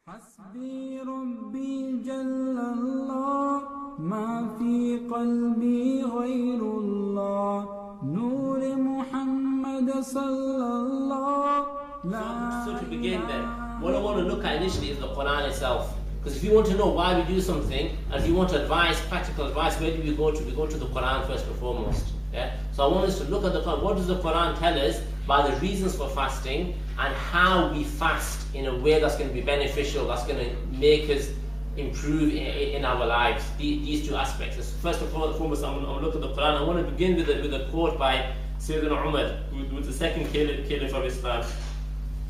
حسبي ربي جل الله ما في قلبي غير الله نور محمد صلى الله لا. So to begin then, what I want to look at initially is the Quran itself. Because if you want to know why we do something, and if you want advice, practical advice, where do we go to? We go to the Quran first and foremost. Yeah? So I want us to look at the Quran. What does the Quran tell us about the reasons for fasting and how we fast in a way that's going to be beneficial, that's going to make us improve in our lives? These two aspects. So first and foremost, I'm going to look at the Quran. I want to begin with a quote by Sayyidina Umar, who was the second caliph of Islam,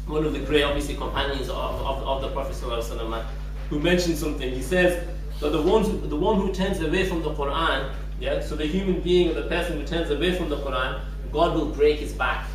one of the great, obviously, companions of the Prophet ﷺ, who mentioned something. He says that the one who turns away from the Quran, yeah, so the human being or the person who turns away from the Quran, God will break his back.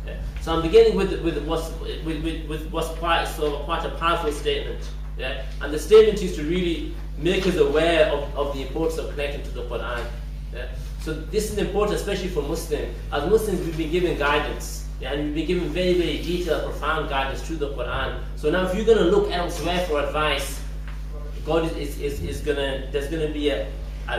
Yeah. So I'm beginning with what's quite a powerful statement. Yeah, and the statement is to really make us aware of the importance of connecting to the Quran. Yeah. So this is important, especially for Muslims. As Muslims, we've been given guidance. Yeah, and we've been given very, very detailed, profound guidance through the Quran. So now if you're going to look elsewhere for advice, God is there's going to be a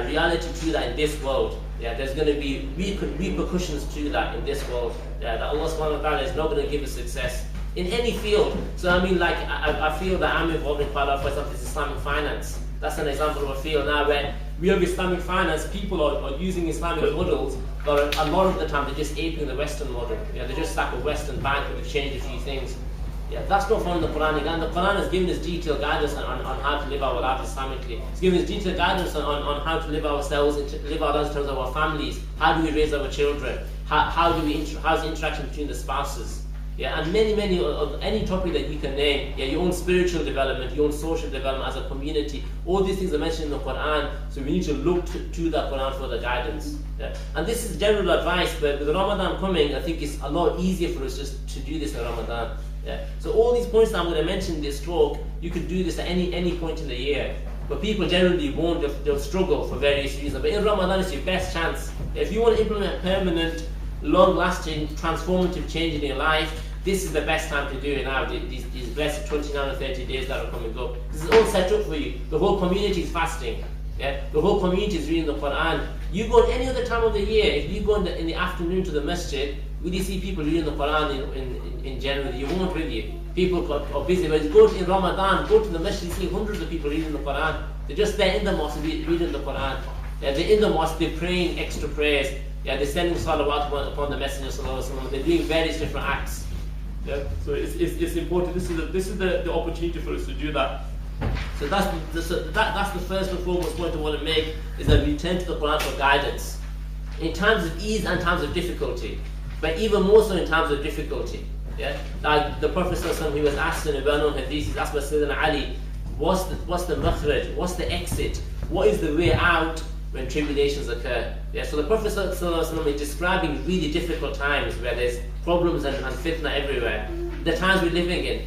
reality to that in this world. Yeah, there's going to be repercussions to that in this world. Yeah, that Allah subhanahu wa ta'ala is not going to give us success in any field. So I mean, like, I feel that I'm involved in quite a lot. For example, it's Islamic finance. That's an example of a field now where we have Islamic finance, people are using Islamic models, but a lot of the time they're just aping the Western model. Yeah, they're just like a Western bank where they've changed a few things. Yeah, that's not found in the Quran. And the Quran has given us detailed guidance on how to live our lives Islamically. It's given us detailed guidance on how to live ourselves, live our lives in terms of our families. How do we raise our children? How's the interaction between the spouses? Yeah, and many of any topic that you can name. Yeah, your own spiritual development, your own social development as a community. All these things are mentioned in the Quran. So we need to look to the Quran for the guidance. Yeah. And this is general advice, but with Ramadan coming, I think it's a lot easier for us just to do this in Ramadan. Yeah. So all these points that I'm going to mention in this talk, you can do this at any point in the year. But people generally won't, they'll struggle for various reasons. But in Ramadan, it's your best chance. If you want to implement permanent, long-lasting, transformative change in your life, this is the best time to do it now, these blessed 29 or 30 days that are coming up. This is all set up for you. The whole community is fasting. Yeah? The whole community is reading the Quran. You go at any other time of the year, if you go in the afternoon to the masjid, will you see people reading the Quran in January? You won't really. People are busy. But you go in Ramadan, go to the masjid, you see hundreds of people reading the Quran. They're just there in the mosque reading the Quran. Yeah, they're in the mosque, they're praying extra prayers. Yeah, they're sending salawat upon the Messenger sallallahu alaihi wasallam. They're doing various different acts. Yeah, so it's important. This is the opportunity for us to do that. So that's the first and foremost point I want to make, is that we turn to the Quran for guidance in times of ease and times of difficulty, but even more so in times of difficulty. Yeah, like the Prophet sallallahu alaihi wasallam, he was asked in a well-known hadith, he's asked by Sayyidina Ali, what's the makhraj, what's the exit, what is the way out when tribulations occur? Yeah, so the Prophet ﷺ is describing really difficult times where there's problems and fitna everywhere. The times we're living in,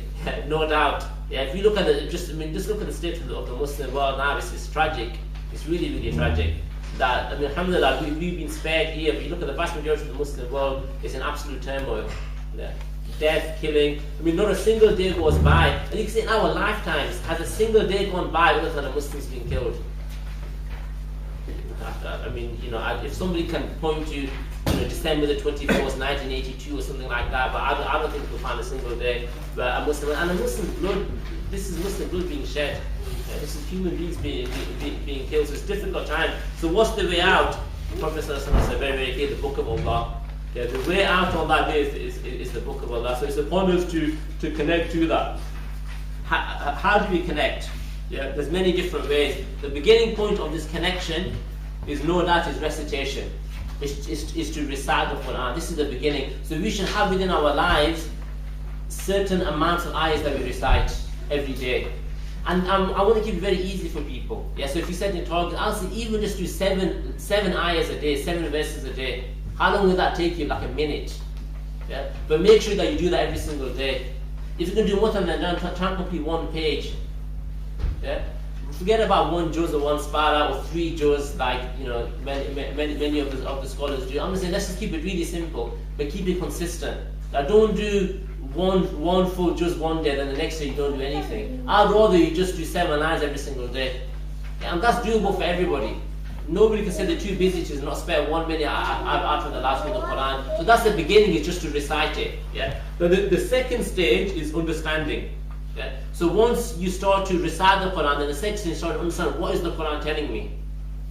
no doubt. Yeah, if you look at just look at the state of the Muslim world now, it's tragic. It's really, really tragic. That, I mean, alhamdulillah, we've been spared here, but you look at the vast majority of the Muslim world, it's in absolute turmoil. Yeah. Death, killing. I mean, not a single day goes by. And you can see in our lifetimes, has a single day gone by without a Muslims being killed? I mean, if somebody can point to, December the 24th, 1982 or something like that, but I don't think we'll find a single day where a Muslim, and a Muslim blood, this is Muslim blood being shed. This is human beings being killed, so it's a difficult time. So what's the way out? The Prophet said very, very clear, the Book of Allah. Yeah, the way out on that day is the Book of Allah. So it's upon us to connect to that. How do we connect? Yeah, there's many different ways. The beginning point of this connection is no doubt is recitation. Is to recite the Quran. This is the beginning. So we should have within our lives certain amounts of ayahs that we recite every day. And I want to keep it very easy for people. Yeah, so if you set your target, I'll say even just do seven ayahs a day, 7 verses a day. How long will that take you? Like a minute. Yeah, but make sure that you do that every single day. If you can do more than that, try and complete 1 page. Yeah. Forget about 1 juz or 1 spara or 3 juz like many of the scholars do. I'm going to say let's just keep it really simple, but keep it consistent. Now don't do one full juz one day, then the next day you don't do anything. I'd rather you just do 7 lines every single day. Yeah, and that's doable for everybody. Nobody can say they're too busy to not spare 1 minute after the last read of the Quran. So that's the beginning, is just to recite it. Yeah. But the second stage is understanding. Yeah. So once you start to recite the Quran, then the second stage you start to understand, what is the Quran telling me?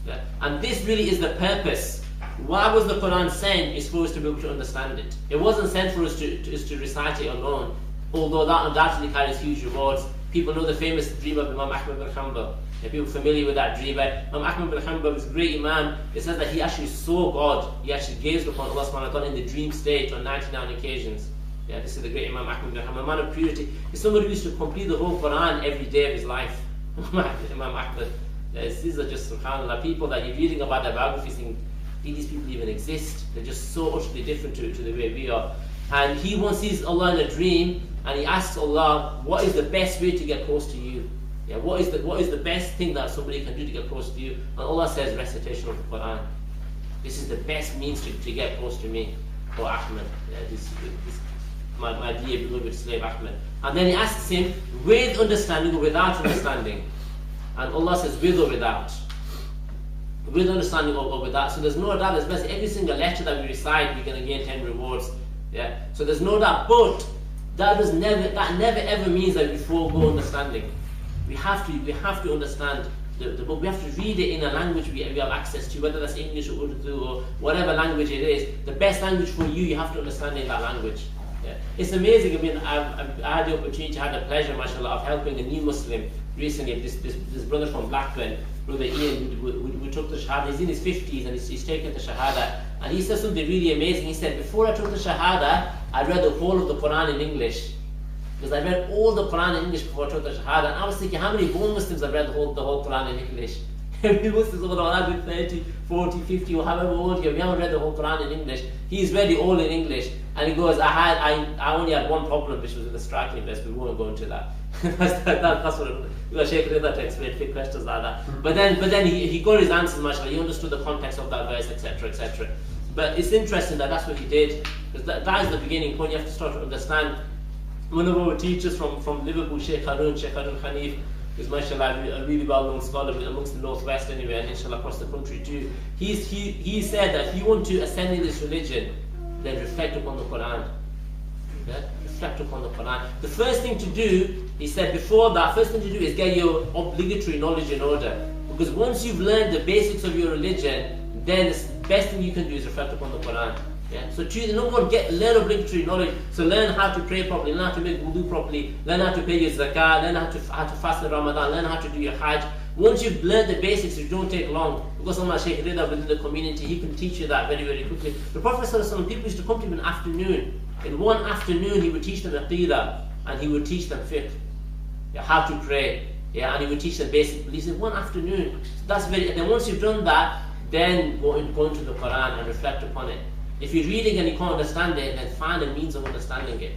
Yeah. And this really is the purpose. Why was the Quran sent? Is for us to be able to understand it. It wasn't sent for us to recite it alone, although that undoubtedly carries huge rewards. People know the famous dream of Imam Ahmad bin Hanbal. People familiar with that dream. Imam Ahmad bin Hanbal was a great Imam. It says that he actually saw God. He actually gazed upon Allah subhanahu wa ta'ala in the dream state on 99 occasions. Yeah, this is the great Imam Ahmad bin Hanbal, a man of purity. He's somebody who used to complete the whole Quran every day of his life. Imam Ahmad. These are just subhanAllah, people that you're reading about their biographies thinking, did these people even exist? They're just so utterly different to the way we are. And he once sees Allah in a dream, and he asks Allah, what is the best way to get close to you? Yeah, what is the best thing that somebody can do to get close to you? And Allah says, recitation of the Quran. This is the best means to get close to me, or Ahmed. Yeah, my dear beloved slave Ahmed. And then he asks him, with understanding or without understanding? And Allah says, with or without. With understanding or without. So there's no doubt, there's best every single letter that we recite, we're going to gain 10 rewards. Yeah. So there's no doubt, but that never ever means that we forego understanding. We have to understand the book. We have to read it in a language we have access to, whether that's English or Urdu or whatever language it is. The best language for you have to understand in that language. Yeah. It's amazing. I mean, I had the opportunity, I had the pleasure, mashallah, of helping a new Muslim recently. This brother from Blackburn, Brother Ian, we took the Shahada. He's in his 50s and he's taken the Shahada. And he said something really amazing. He said, before I took the Shahada, I read the whole of the Quran in English. Because I read all the Quran in English before I took the Shahada. And I was thinking, how many born Muslims have read the whole Quran in English? Every Muslims over the 130, 40, 50, or however old you are, we haven't read the whole Quran in English. He's read it all in English. And he goes, I only had one problem, which was with the striking verse, but we won't go into that. That's what you got Shaykh Rida to explain big questions like that. But then he got his answers, mashallah. He understood the context of that verse, etc., etc. But it's interesting that that's what he did, because that is the beginning point. You have to start to understand. One of our teachers from Liverpool, Sheikh Harun Hanif, is mashallah a really well-known scholar amongst the northwest anyway, and inshallah across the country too. He said that if you want to ascend in this religion, then reflect upon the Quran. Yeah? Reflect upon the Quran. The first thing to do, he said before that, first thing to do is get your obligatory knowledge in order. Because once you've learned the basics of your religion, then the best thing you can do is reflect upon the Quran. Yeah? So number one, learn obligatory knowledge. So learn how to pray properly, learn how to make wudu properly, learn how to pay your zakah, learn how to fast in Ramadan, learn how to do your hajj. Once you've learned the basics, it don't take long. Because of my Shaykh Rida within the community, he can teach you that very, very quickly. The Prophet ﷺ, people used to come to him in the afternoon. In one afternoon, he would teach them aqidah, and he would teach them fiqh, how to pray, and he would teach them basic beliefs in one afternoon. So that's very. And then once you've done that, then go into the Quran and reflect upon it. If you're reading and you can't understand it, then find a means of understanding it.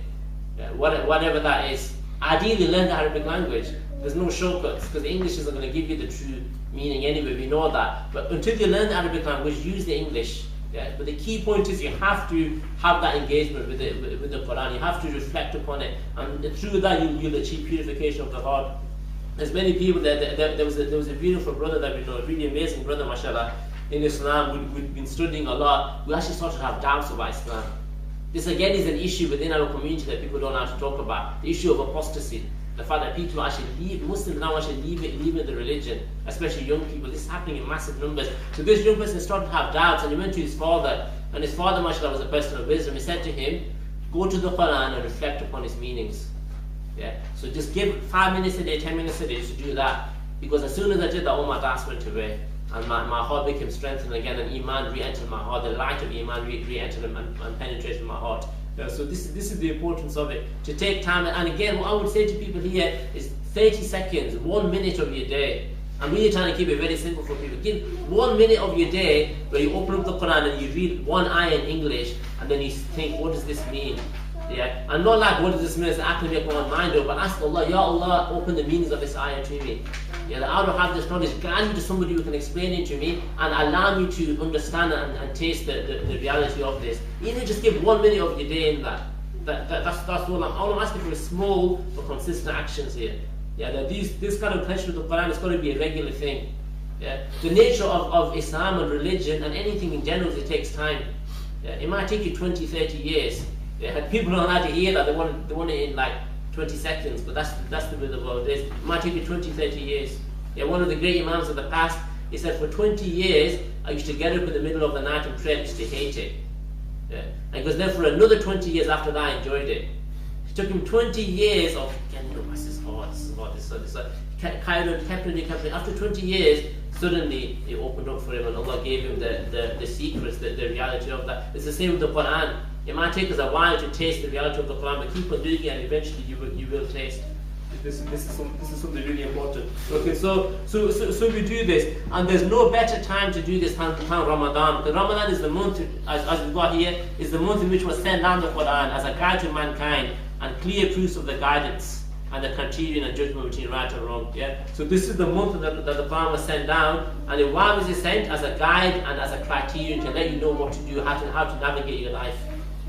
Whatever that is. Ideally, learn the Arabic language. There's no shortcuts, because English isn't going to give you the true meaning anyway, we know that. But until you learn the Arabic language, use the English. Yeah? But the key point is you have to have that engagement with the Quran. You have to reflect upon it. And through that, you'll achieve purification of the heart. There's many people, there was a beautiful brother that we know, a really amazing brother, mashallah, in Islam. We've been studying a lot. We actually started to have doubts about Islam. This again is an issue within our community that people don't know how to talk about. The issue of apostasy. The fact that people actually Muslims now actually leaving the religion, especially young people. This is happening in massive numbers. So this young person started to have doubts, and he went to his father, and his father, mashallah, was a person of wisdom. He said to him, go to the Quran and reflect upon its meanings. Yeah. So just give 5 minutes a day, 10 minutes a day to do that. Because as soon as I did that, all my doubts went away. And my heart became strengthened again, and Iman re-entered my heart. The light of Iman re-entered and penetrated my heart. So this is the importance of it, to take time. And again, what I would say to people here is 30 seconds, 1 minute of your day. I'm really trying to keep it very simple for people. Give 1 minute of your day where you open up the Quran and you read one ayah in English, and then you think, what does this mean? Yeah, and not like, what does this mean? I can make my own mind up, but ask Allah, Ya Allah, open the meanings of this ayah to me. Yeah, that I don't have this knowledge, grant me to somebody who can explain it to me, and allow me to understand and taste the reality of this. Even just give 1 minute of your day in that. That's all I'm asking for is small but consistent actions here. Yeah, that this kind of connection with the Quran is got to be a regular thing. Yeah, the nature of Islam and religion and anything in general is it takes time. Yeah, it might take you 20, 30 years. Yeah, people don't know how to hear that. They want it in like 20 seconds, but that's the way the world is. It might take you 20, 30 years. Yeah, one of the great imams of the past, he said, for 20 years, I used to get up in the middle of the night and pray. I used to hate it. Yeah. And because then for another 20 years after that, I enjoyed it. It took him 20 years of getting up, this is hard. Kept. After 20 years, suddenly it opened up for him and Allah gave him the secrets, the reality of that. It's the same with the Quran. It might take us a while to taste the reality of the Quran, but keep on doing it and eventually you will taste. This is something really important. Okay, so we do this, and there's no better time to do this than Ramadan. Because Ramadan is the month, as we've got here, is the month in which was sent down the Quran as a guide to mankind and clear proofs of the guidance and the criterion and judgment between right and wrong. Yeah. So this is the month that the Quran was sent down, and why was it sent? As a guide and as a criterion to let you know what to do, how to navigate your life.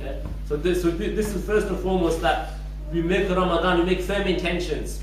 Yeah. So this is first and foremost that we make Ramadan, we make firm intentions.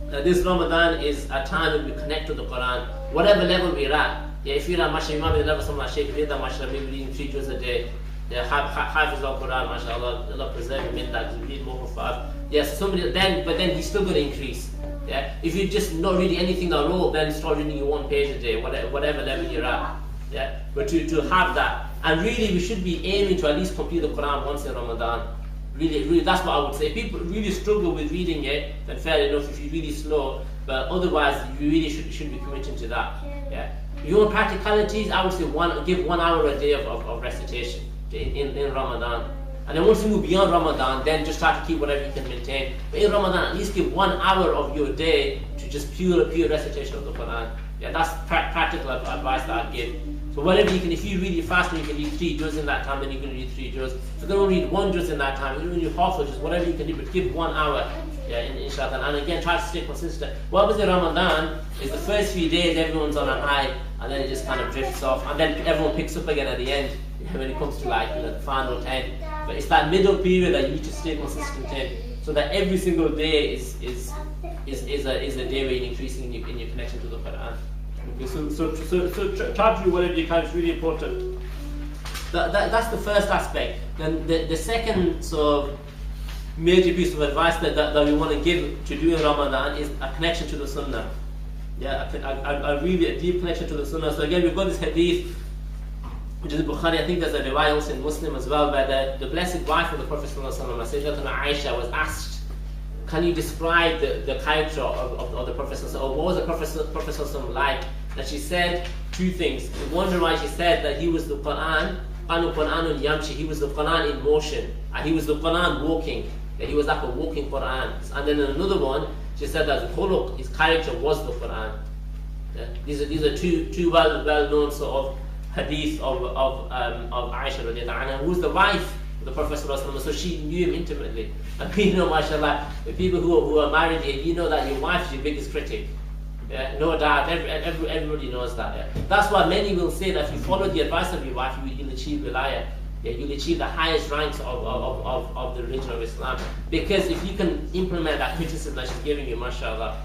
This Ramadan is a time when we connect to the Quran, whatever level we're at. Yeah, if you're at mashallah, you might be the level of someone like Shaykh, if mashallah, maybe reading 3 juz a day. Yeah, Hafiz al-Quran, mashallah, Allah preserve him in that, read more for 5. Yes, somebody then he's still going to increase. Yeah, if you're just not reading anything at all, then start reading your 1 page a day, whatever level you're at. Yeah, but to have that, and really we should be aiming to at least complete the Quran once in Ramadan. Really, that's what I would say. If people really struggle with reading it, then fair enough if you're really slow. But otherwise, you really should be committing to that. Yeah. Your practicalities, I would say give 1 hour a day of recitation in Ramadan. And then once you move beyond Ramadan, then just try to keep whatever you can maintain. But in Ramadan, at least give 1 hour of your day to just pure recitation of the Quran. Yeah, that's practical advice that I'd give. So whatever you can, if you really fast and you can read 3 juz in that time, then you can read 3 juz. If you're going to read 1 juz in that time, you can read half a juz, whatever you can do, but give 1 hour, yeah, inshallah. And again, try to stay consistent. What happens in Ramadan is the first few days everyone's on a high, and then it just kind of drifts off, and then everyone picks up again at the end, when it comes to like the final 10. But it's that middle period that you need to stay consistent in, so that every single day is a day where you're increasing in your connection to the Quran. Okay, so try to do whatever you can. It's really important. That's the first aspect. Then the second sort of major piece of advice that we want to give to do in Ramadan is a connection to the Sunnah. Yeah, a really deep connection to the Sunnah. So again, we've got this hadith, which is Bukhari. I think there's a riwayah also in Muslim as well, where the blessed wife of the Prophet Sayyidatuna Aisha was asked, can you describe the character of the Prophet, or what was the Prophet like? And she said 2 things. One riwayah, she said that he was the Quran, Quranun Yamshi, he was the Quran in motion, and he was the Quran walking, that he was like a walking Quran. And then in another one, she said that his character was the Quran. Yeah? These are two well-known sort of hadith of Aisha radiallahu anha, who was the wife of the Prophet ﷺ, so she knew him intimately. And we know, mashallah, the people who are married here, you know that your wife is your biggest critic. Yeah, no doubt, everybody knows that. Yeah. That's why many will say that if you follow the advice of your wife, you'll achieve wilayah. Yeah, you'll achieve the highest ranks of the religion of Islam. Because if you can implement that criticism that she's giving you, mashallah,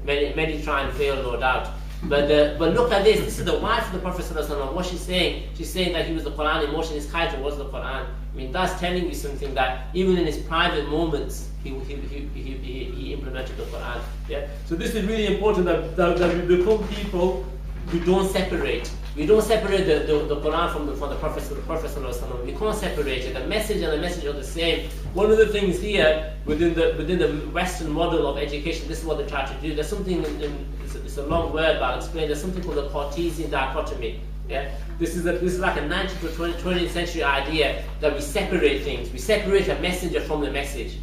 many try and fail, no doubt. But look at this. This is the wife of the Prophet ﷺ. What she's saying? She's saying that he was the Quran in motion. His character was the Quran. I mean, that's telling you something that even in his private moments, he implemented the Quran. Yeah. So this is really important that we become people who don't separate. We don't separate the Quran from the Prophet ﷺ. We can't separate it. The message and the message are the same. One of the things here within the Western model of education, this is what they try to do. There's something it's a long word, but I'll explain. There's something called the Cartesian dichotomy. Yeah, this is like a 19th to 20th century idea that we separate things. We separate a messenger from the message.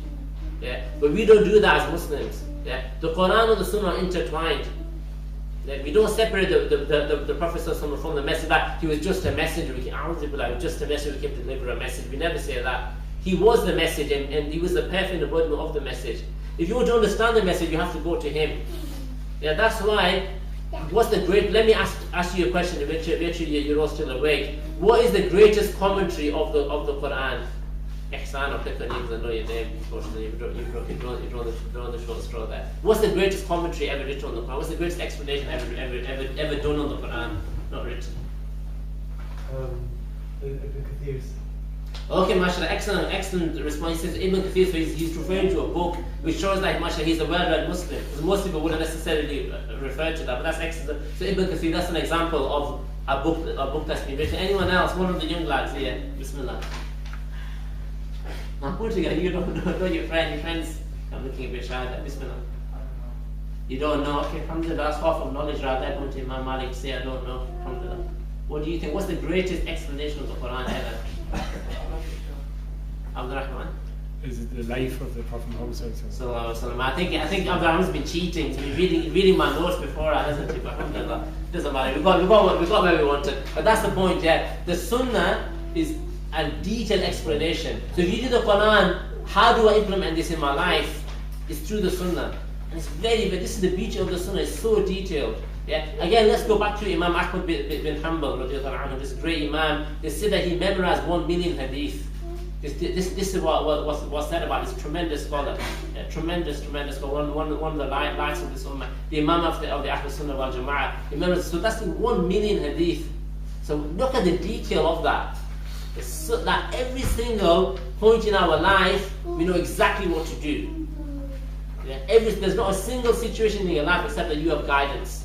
Yeah, but we don't do that as Muslims. Yeah, the Quran and the Sunnah are intertwined. Yeah? We don't separate the Prophet from the message that he was just a messenger. We was just a messenger who came to deliver a message. We never say that. He was the message, and he was the perfect embodiment of the message. If you want to understand the message, you have to go to him. Yeah, that's why. Let me ask you a question to make sure you're all still awake. What is the greatest commentary of the Quran? Ihsan or click on you because I know your name. Unfortunately, you've drawn the short straw there. What's the greatest commentary ever written on the Quran? What's the greatest explanation ever done on the Quran? Not written. Ibn Kathir's. Okay, mashallah, excellent response. He says Ibn Kathir, so he's referring to a book which shows that mashallah he's a well-read Muslim. Because most people wouldn't necessarily refer to that, but that's excellent. So Ibn Kathir, that's an example of a book that's been written. Anyone else? One of the young lads here. Bismillah. I'm putting it. You don't know your friends. I'm looking a bit shy there. Bismillah. You don't know. Okay, alhamdulillah, that's half of knowledge right there. Come to Imam Malik, say I don't know. Alhamdulillah. What do you think? What's the greatest explanation of the Quran ever? Abdurrahman? Is it the life of the Prophet Muhammad? So I think Abdurrahman's been cheating. He's been reading my notes before, hasn't he? But alhamdulillah, doesn't matter. We got where we wanted. But that's the point. Yeah, the Sunnah is a detailed explanation. So if you do the Quran, how do I implement this in my life? It's through the Sunnah. And it's very. This is the beauty of the Sunnah. It's so detailed. Yeah. Again, let's go back to Imam Ahmad bin Hanbal, this great Imam. They said that he memorized 1 million hadith. This is what's said about this tremendous scholar. Yeah, tremendous scholar. One of the lights of this ummah. The Imam of the Ahlul Sunnah wal Jama'ah. He memorized, so that's 1 million hadith. So look at the detail of that. So that every single point in our life, we know exactly what to do. Yeah, there's not a single situation in your life except that you have guidance.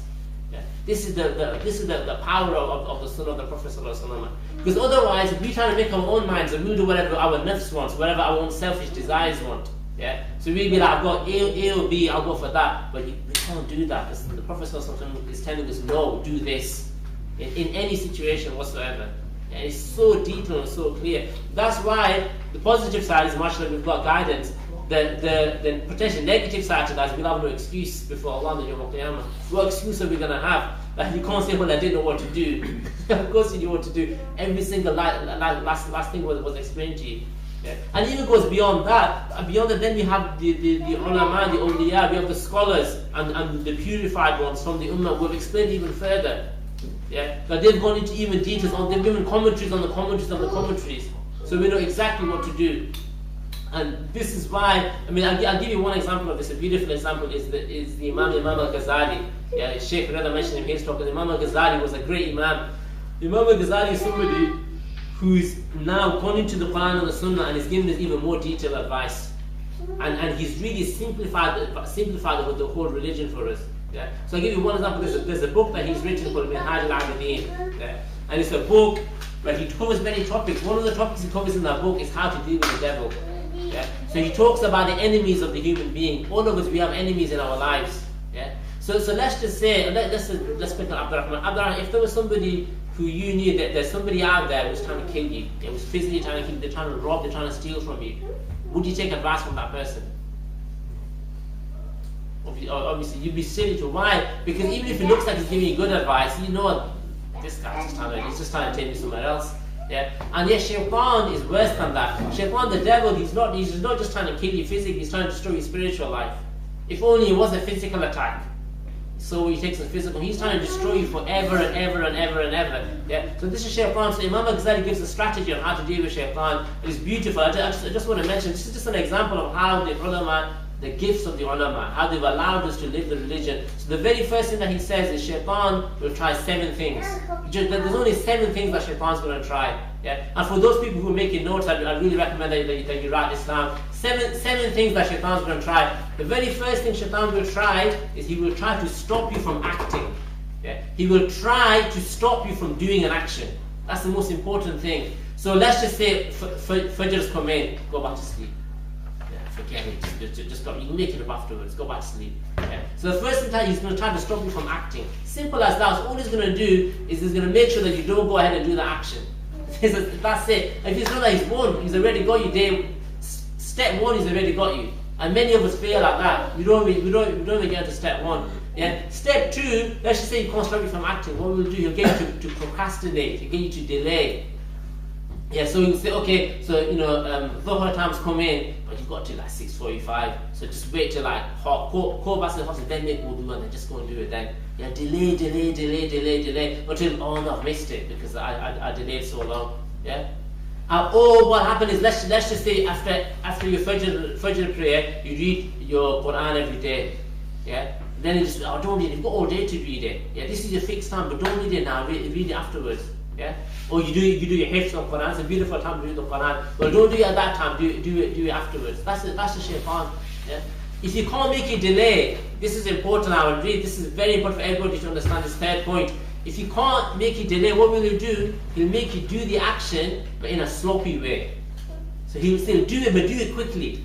This is the power of the Sunnah of the Prophet ﷺ. Because otherwise, if we try to make our own minds and we'll do whatever our nafs wants, whatever our own selfish desires want. Yeah. So we'll be like, I've got A or B, I'll go for that. But we can't do that. Because the Prophet ﷺ is telling us, no, do this. In any situation whatsoever. And it's so detailed and so clear. That's why the positive side is much like we've got guidance. The potential negative side to that is we'll have no excuse before Allah on the Yawm al-Qiyamah. What excuse are we going to have? That you can't say, well, I didn't know what to do. Of course you knew what to do. Every single last thing was explained to you. Yeah. And it even goes beyond that. Beyond that, then we have the ulama, the awliya, we have the scholars and the purified ones from the ummah who have explained even further. Yeah, but they've gone into even details they've given commentaries on the commentaries on the commentaries. So we know exactly what to do. And this is why, I mean, I'll give you one example of this. A beautiful example is the Imam al-Ghazali. Yeah, Sheikh Rada mentioned him in his talk. Imam al-Ghazali was a great Imam. Imam al-Ghazali is somebody who's now gone into the Quran and the Sunnah and is giving us even more detailed advice. And he's really simplified the whole religion for us. Yeah. So I'll give you one example. There's a book that he's written called Minhaj al-Abidin. Yeah. And it's a book where he covers many topics. One of the topics he covers in that book is how to deal with the devil. Yeah. So he talks about the enemies of the human being. All of us, we have enemies in our lives. Yeah. So let's just say, let's pick on Abdurrahman. Abdurrahman, if there was somebody who you knew that there's somebody out there who's trying to kill you, it was physically trying to kill you, they're trying to rob, they're trying to steal from you, would you take advice from that person? Obviously, you'd be silly to. Why? Because even if it looks like he's giving you good advice, you know this guy's just trying to take you somewhere else. Yeah. And yet Shaitan is worse than that. Shaitan, the devil, he's not just trying to kill you physically, he's trying to destroy your spiritual life. If only it was a physical attack. So he takes the physical, he's trying to destroy you forever and ever and ever and ever. Yeah. So this is Shaitan. So Imam al-Ghazali gives a strategy on how to deal with Shaitan. It's beautiful. I just want to mention, this is just an example of how the ulama, the gifts of the ulama, how they've allowed us to live the religion. So the very first thing that he says is Shaitan will try 7 things. There's only 7 things that Shaitan's going to try. Yeah? And for those people who are making notes, I really recommend that you write this down. 7 things that Shaitan's going to try. The very first thing Shaitan will try is he will try to stop you from acting. Yeah? He will try to stop you from doing an action. That's the most important thing. So let's just say Fajr's come in, go back to sleep. Forget it, just go, you can make it up afterwards, go back to sleep. Yeah. So the first thing he's going to try to stop you from acting. Simple as that. So all he's going to do is he's going to make sure that you don't go ahead and do the action. That's it. If it's not that he's won, he's already got you. Step 1, he's already got you. And many of us fail at that. We don't even get to step 1. Yeah. Step 2, let's just say he can't stop you from acting. What we'll do, he'll get you to procrastinate, he'll get you to delay. Yeah, so you can say, okay, so Dhuhr time's come in, but you've got to like 6:45. So just wait till like quarter past the hospital, then make wudu and then just go and do it then. Yeah, delay until, oh no, I've missed it because I delayed so long. Yeah, Or what happened is, let's just say after your Fajr prayer, you read your Quran every day. Yeah. Then you just, don't read it. You've got all day to read it. Yeah. This is your fixed time, but don't read it now. Read it afterwards. Yeah. Or you do your hifz of Quran. It's a beautiful time to read the Quran. Well, don't do it at that time. Do it afterwards. That's the shaitan. Yeah. If you can't make it delay, this is important. I will read. This is very important for everybody to understand this third point. If you can't make it delay, what will he do? He'll make you do the action, but in a sloppy way. So he'll still do it, but do it quickly.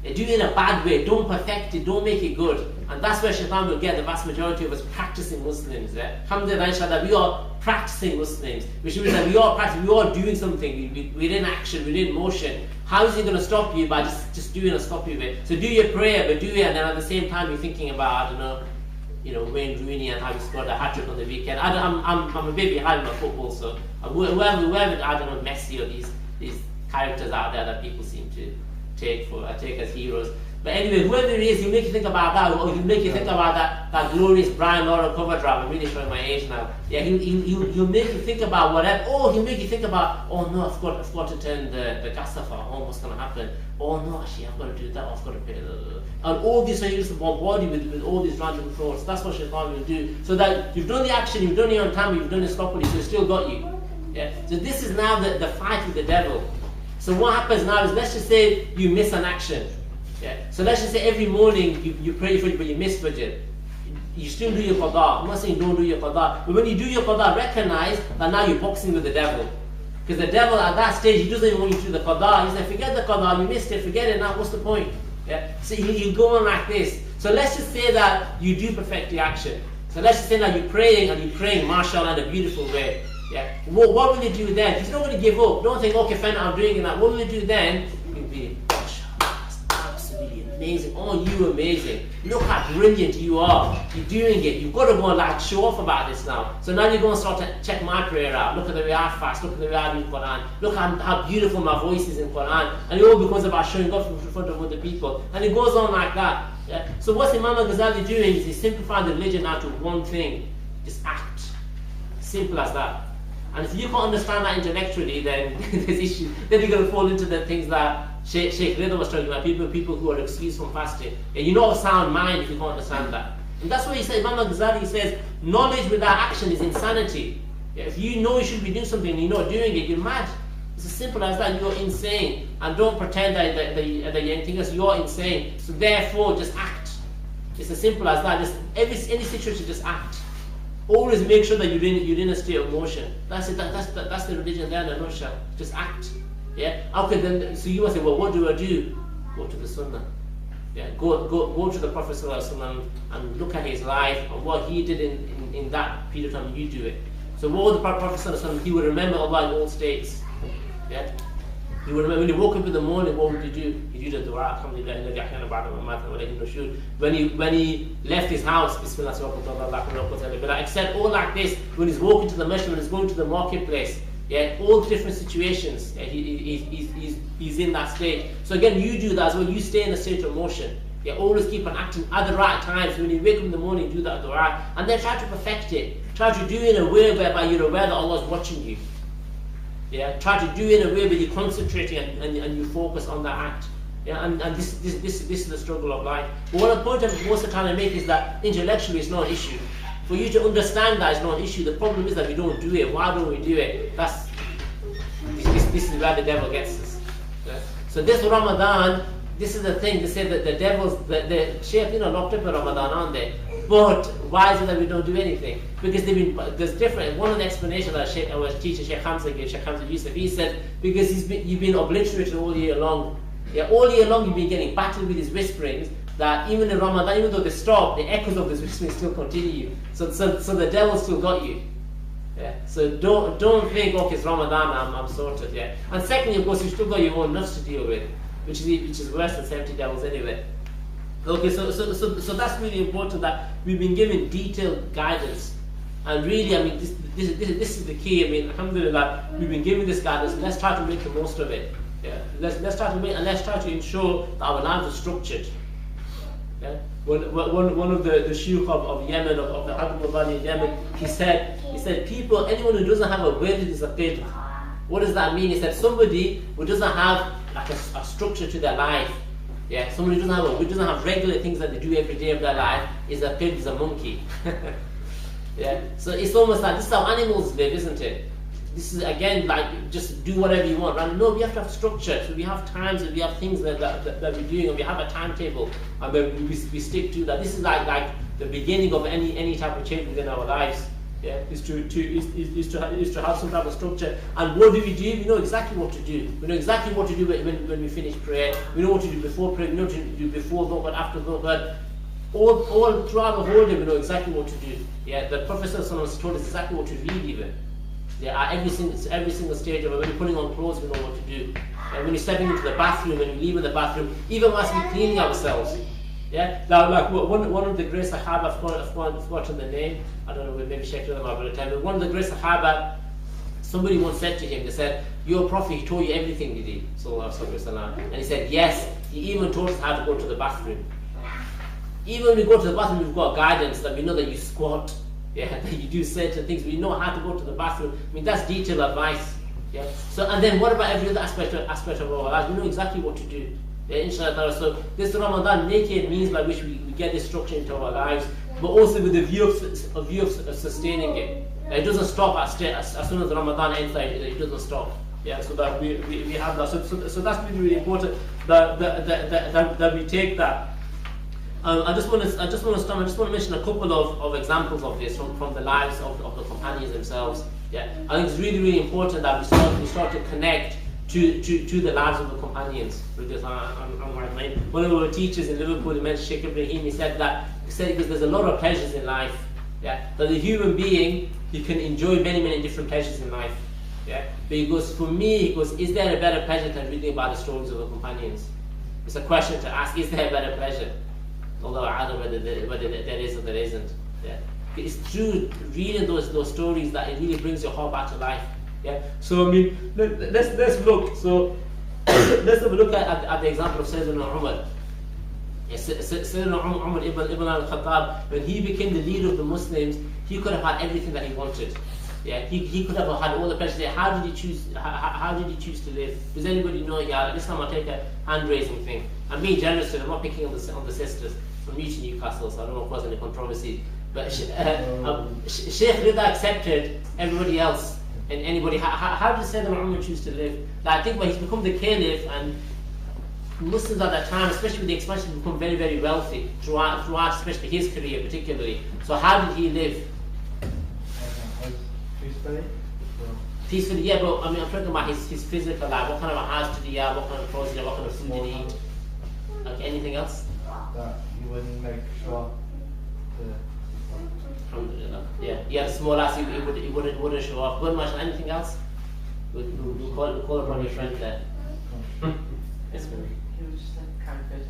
Do it in a bad way. Don't perfect it. Don't make it good. And that's where shaitan will get the vast majority of us practicing Muslims. Alhamdulillah, inshallah, we are practicing Muslims, which means that we are doing something. We're in action. We're in motion. How is he going to stop you? By just doing a sloppy way. So do your prayer, but do it, and then at the same time you're thinking about, I don't know, Wayne Rooney and how he scored a hat-trick on the weekend. I'm a bit behind my football, so whoever I don't know, Messi or these characters out there that people seem to take as heroes. But anyway, whoever it is, he'll make you think about that, or he'll make you think about that glorious Brian Laura cover drive. I'm really showing my age now. Yeah, he'll make you think about whatever. Or he'll make you think about, oh no, I've got to turn the gas off. Oh, what's going to happen? Oh no, actually, I've got to do that. I've got to pay. And all this, so you just bombard you with all these random thoughts. That's what shaitan will do. So that you've done the action, you've done it on time, you've done it properly, so it's still got you. Yeah. So this is now the fight with the devil. So what happens now is, let's just say you miss an action. Yeah. So let's just say every morning you pray for it, but you miss Fajr. You still do your qada. I'm not saying don't do your qada, but when you do your qada, recognize that now you're boxing with the devil. Because the devil at that stage, he doesn't even want you to do the qada. He said, forget the qada, you missed it, forget it now, what's the point? Yeah. So you go on like this. So let's just say that you do perfect the action. So let's just say that you're praying, mashallah, in a beautiful way. Yeah. What will you do then? He's not going to give up. Don't think, okay, fine, I'm doing it now. What will you do then? You'll be, amazing. Oh, you amazing. Look how brilliant you are. You're doing it. You've got to go and like show off about this now. So now you're going to start to check my prayer out. Look at the way I fast. Look at the way I read Quran. Look how beautiful my voice is in Quran. And it all becomes about showing off in front of other people. And it goes on like that. Yeah? So what's Imam al-Ghazali doing is he's simplifying the religion now to one thing. Just act. Simple as that. And if you can't understand that intellectually, then there's issues. Then you're going to fall into the things that Sheikh Rida was talking about, people who are excused from fasting. And you're not of sound mind if you can't understand that. And that's why he said, Imam al-Ghazali says, knowledge without action is insanity. Yeah, if you know you should be doing something and you're not doing it, you're mad. It's as simple as that. You're insane. And don't pretend that you're anything else. You're insane. So therefore, just act. It's as simple as that. Just any situation, just act. Always make sure that you're in a state of motion. That's it. That's the religion there in a nutshell. Just act. Yeah. Okay. Then, so you must say, well, what do I do? Go to the Sunnah. Yeah. Go to the Prophet ﷺ and look at his life and what he did in that period of time. You do it. So what would the Prophet ﷺ? He would remember Allah in all states. Yeah. He would remember when he woke up in the morning. What would he do? He did the dua. When he left his house, Bismillah, except all like this. When he's walking to the masjid, when he's going to the marketplace. Yeah, all different situations. Yeah, he's in that state. So again, you do that as well. You stay in a state of motion. Yeah, always keep on acting at the right times. When you wake up in the morning, do that dua, and then try to perfect it. Try to do it in a way whereby you're aware that Allah is watching you. Yeah, try to do it in a way where you're concentrating and you focus on that act. Yeah, and this is the struggle of life. But what the point I'm most of the time I make is that intellectually it's not an issue. For you to understand that it's not an issue. The problem is that we don't do it. Why don't we do it? This is where the devil gets us. Yeah? So this Ramadan, this is the thing. They say that the devil's the shayateen are locked up in Ramadan, aren't they? But why is it that we don't do anything? Because there's different. One of the explanations that our teacher Sheikh Hamza gave, Sheikh Hamza Yusuf, he said because you've been obliterated all year long. Yeah, all year long you've been getting battered with his whisperings. That even in Ramadan, even though they stop, the echoes of this whispering still continue. So the devil still got you. Yeah. So don't think, okay, it's Ramadan, I'm sorted. Yeah. And secondly, of course, you still got your own nafs to deal with, which is worse than 70 devils anyway. Okay, so that's really important that we've been given detailed guidance, and really, I mean, this is the key. I mean, alhamdulillah, we've been given this guidance. Let's try to make the most of it. Yeah, let's try to ensure that our lives are structured. Yeah, one of the Shuyukh of Yemen, of the Hadram Valley in Yemen, he said, anyone who doesn't have a wird is a qid. What does that mean? He said somebody who doesn't have like a structure to their life, yeah, somebody who doesn't have regular things that they do every day of their life is a pig, is a monkey. Yeah, so it's almost like this is how animals live, isn't it? This is again like just do whatever you want, right? No, we have to have structure. So we have times and we have things that we're doing, and we have a timetable, and we stick to that. This is like the beginning of any type of change within our lives. Yeah, is to have some type of structure. And what do? We know exactly what to do. We know exactly what to do when we finish prayer. We know what to do before prayer. We know what to do before Dhuhr, after Dhuhr. All throughout the whole day, we know exactly what to do. Yeah, the Prophet told us exactly what to read even. Yeah, at every single stage of it. When you're putting on clothes, we know what to do. And when you're stepping into the bathroom, when you leave in the bathroom, even whilst we're cleaning ourselves. Yeah, now like one of the great Sahaba, I've forgotten the name. I don't know, maybe check them out by the time. But one of the great Sahaba, somebody once said to him, they said, "Your Prophet, he told you everything, did he?" And he said, "Yes, he even taught us how to go to the bathroom. Even when we go to the bathroom, we've got guidance that we know that you squat, yeah, that you do certain things. We know how to go to the bathroom. I mean, that's detailed advice. Yeah. So, and then what about every other aspect of our lives? We know exactly what to do. Yeah, inshallah. So this Ramadan, make it a means by which we get this structure into our lives, but also with the view of sustaining it. It doesn't stop as soon as Ramadan ends. It doesn't stop. Yeah. So that we have that. So that's really important that we take that. I just want to mention a couple of examples of this from the lives of the companions themselves. Yeah, I think it's really important that we start to connect to the lives of the companions. One of our teachers in Liverpool, he mentioned Sheikh Ibrahim. He said because there's a lot of pleasures in life. Yeah, that the human being, he can enjoy many different pleasures in life. Yeah, but he goes, for me, he goes, is there a better pleasure than reading about the stories of the companions? It's a question to ask. Is there a better pleasure? Although I don't know whether there is or there isn't. Yeah. It's through reading those stories that it really brings your heart back to life. Yeah. So I mean, let's look. So let's have a look at the example of Sayyidina Umar. Yeah, Sayyidina Umar ibn al-Khattab, when he became the leader of the Muslims, he could have had everything that he wanted. Yeah, he could have had all the pleasures. How did he choose? How did he choose to live? Does anybody know? Yeah, this time I'll take a hand raising thing. I'm being generous, and I'm not picking on the sisters from Newcastle, so I don't know if there's any controversy. But Sheikh Rida accepted everybody else and anybody. How did Sayyidina Umar choose to live? Like, I think when he's become the caliph, and Muslims at that time, especially with the expansion, become very wealthy throughout especially his career particularly. So how did he live? Peacefully, yeah, but I mean, I'm talking about his physical life. What kind of a house did he have? What kind of clothes did he have? What kind of food did he eat? Okay, anything else? That he wouldn't make sure yeah, he had a small house. He wouldn't show off. Wouldn't mention anything else. We'll call upon your friend there. Yes, ma'am. He was just like kind of good to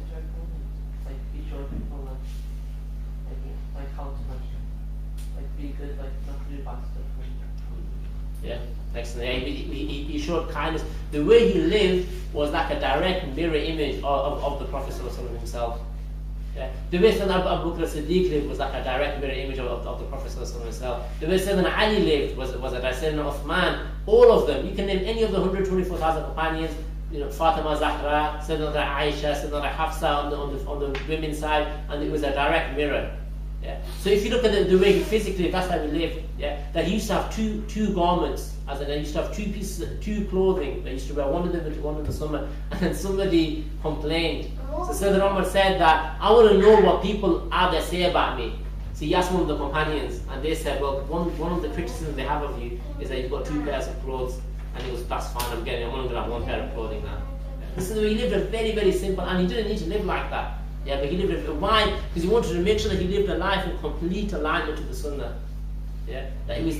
like be sure people like how to like be good, like not to do bad stuff. Yeah, excellent. Yeah, he showed kindness. The way he lived was like a direct mirror image of the Prophet ﷺ himself. Yeah. The way Sayyidina Abu Bakr as-Siddiq lived was like a direct mirror image of the Prophet ﷺ himself. The way Sayyidina Ali lived was a direct. Sayyidina Uthman, all of them. You can name any of the 124,000 companions. You know, Fatima Zahra, Sayyidina Aisha, Sayyidina Hafsa on the women's side, and it was a direct mirror. Yeah. So if you look at the way he physically, that's how he lived. Yeah. That he used to have two garments, as in he used to have two clothing. They used to wear one in the summer, and then somebody complained. So Sayyidina Umar said that, I want to know what people out there say about me. So he asked one of the companions, and they said, well, one of the criticisms they have of you is that you've got 2 pairs of clothes. And he goes, that's fine, I'm only going to have 1 pair of clothing now. This is the way he lived, a very simple, and he didn't need to live like that. Yeah, but he lived why? Because he wanted to make sure that he lived a life in complete alignment to the Sunnah. Yeah, that it was.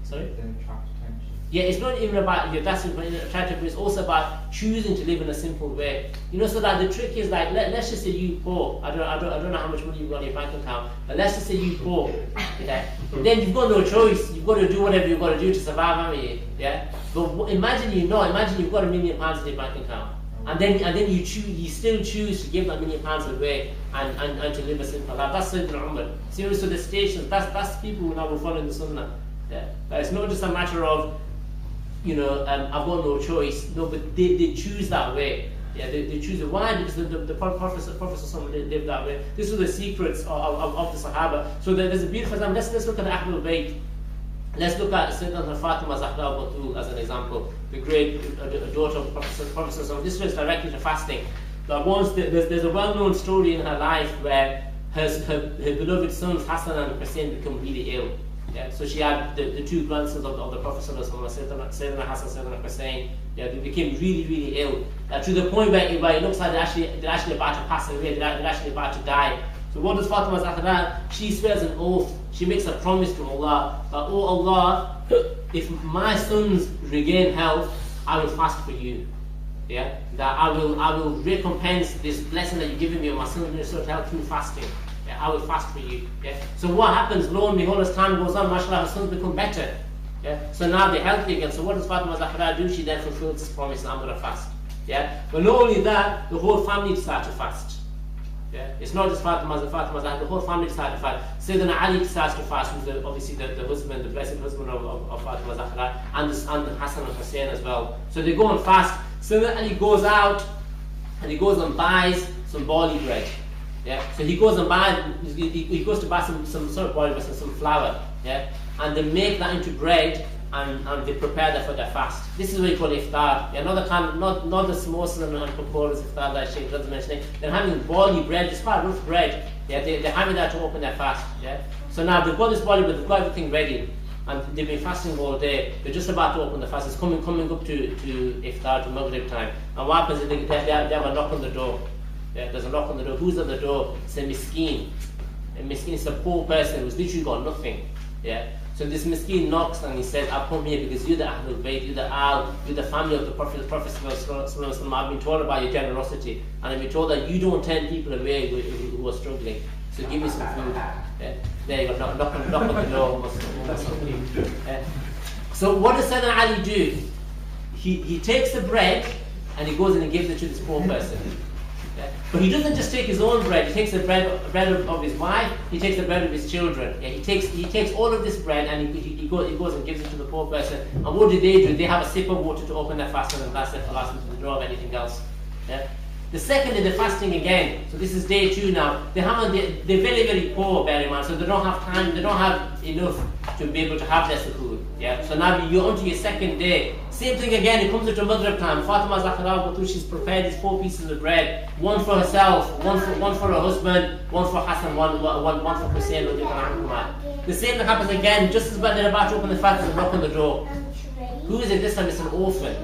Sorry. Then attract attention. Yeah, it's not even about that's attractive, but it's also about choosing to live in a simple way. You know, so that the trick is like let's just say you poor. I don't know how much money you've got in your bank account, but let's just say you poor. Okay, then you've got no choice. You've got to do whatever you've got to do to survive, haven't you? Yeah. But imagine you've got £1 million in your bank account. And then you still choose to give that £1 million away and to live a simple life. That's Sayyidina Umar. Seriously, the stations, that's people who now will follow the Sunnah. Yeah. It's not just a matter of I've got no choice. No, but they choose that way. Yeah, they choose it. Why? Because the Prophet lived that way. This was the secrets of the Sahaba. So there's a beautiful example. Let's look at the Ahlul Bayt. Let's look at Sayyidatuna Fatima Zahra Batul as an example, the great daughter of the Prophet. This was directly to fasting. But once there's a well-known story in her life where her beloved sons Hassan and Hussein become really ill. Yeah, so she had the two grandsons of the Prophet Sayyidina Hassan, Sayyidina Hussein. Yeah, they became really, really ill to the point where it looks like they're actually about to pass away. They're actually about to die. So what does Fatima Zahra? She swears an oath. She makes a promise to Allah that, oh Allah, if my sons regain health, I will fast for you. Yeah, that I will recompense this blessing that you've given me of my sons restored health through fasting. Yeah, I will fast for you. Yeah. So what happens? Lo and behold, as time goes on, mashallah, her sons become better. Yeah. So now they're healthy again. So what does Fatima Zahra do? She then fulfills this promise, I'm going to fast. Yeah. But not only that, the whole family decides to fast. Yeah. It's not just Fatima Zahra, the whole family decides to fast. Sayyidina Ali decides to fast, who's obviously the husband, the blessed husband of Fatima Zahra, and Hassan and Hussein as well. So they go and fast. Sayyidina Ali goes out and he goes and buys some barley bread. Yeah, so he goes and he goes to buy some sort of barley bread and some flour. Yeah, and they make that into bread and they prepare that for their fast. This is what you call iftar. Yeah, not the samosas and pakoras iftar that Sheikh doesn't mention. They're having barley bread. It's quite rough bread. Yeah, they're having that to open their fast. Yeah, so now they've got this barley bread. They've got everything ready, and they've been fasting all day. They're just about to open the fast. It's coming up to iftar, to Maghrib time. And what happens is they have a knock on the door. Yeah, there's a knock on the door. Who's at the door? It's a miskeen. A miskeen is a poor person who's literally got nothing. Yeah. So this miskeen knocks and he says, I've come here because you're the Ahlul Bayt, you're the family of the Prophet. I've been told about your generosity, and I've been told that you don't turn people away who are struggling. So give me some food. Yeah. There you go. Knock on the door. Yeah. So what does Sayyidina Ali do? He takes the bread and he goes and he gives it to this poor person. Yeah. But he doesn't just take his own bread. He takes the bread of his wife. He takes the bread of his children. Yeah, he takes all of this bread and he goes and gives it to the poor person. And what do? They have a sip of water to open their fast, and that's it. I'll ask them to withdraw of anything else. Yeah. The second is the fasting again. So this is day 2 now. They're very, very poor, bear in mind. So they don't have time. They don't have enough to be able to have their suhoor. Yeah. So now you're onto your second day. Same thing again. It comes into Maghrib time. Fatima Zahra, she's prepared these 4 pieces of bread. One for herself, one for her husband, one for Hassan, one for Hussein. The same thing happens again. Just as when they're about to open the fast, there's a knock on the door. Who is it this time? It's an orphan.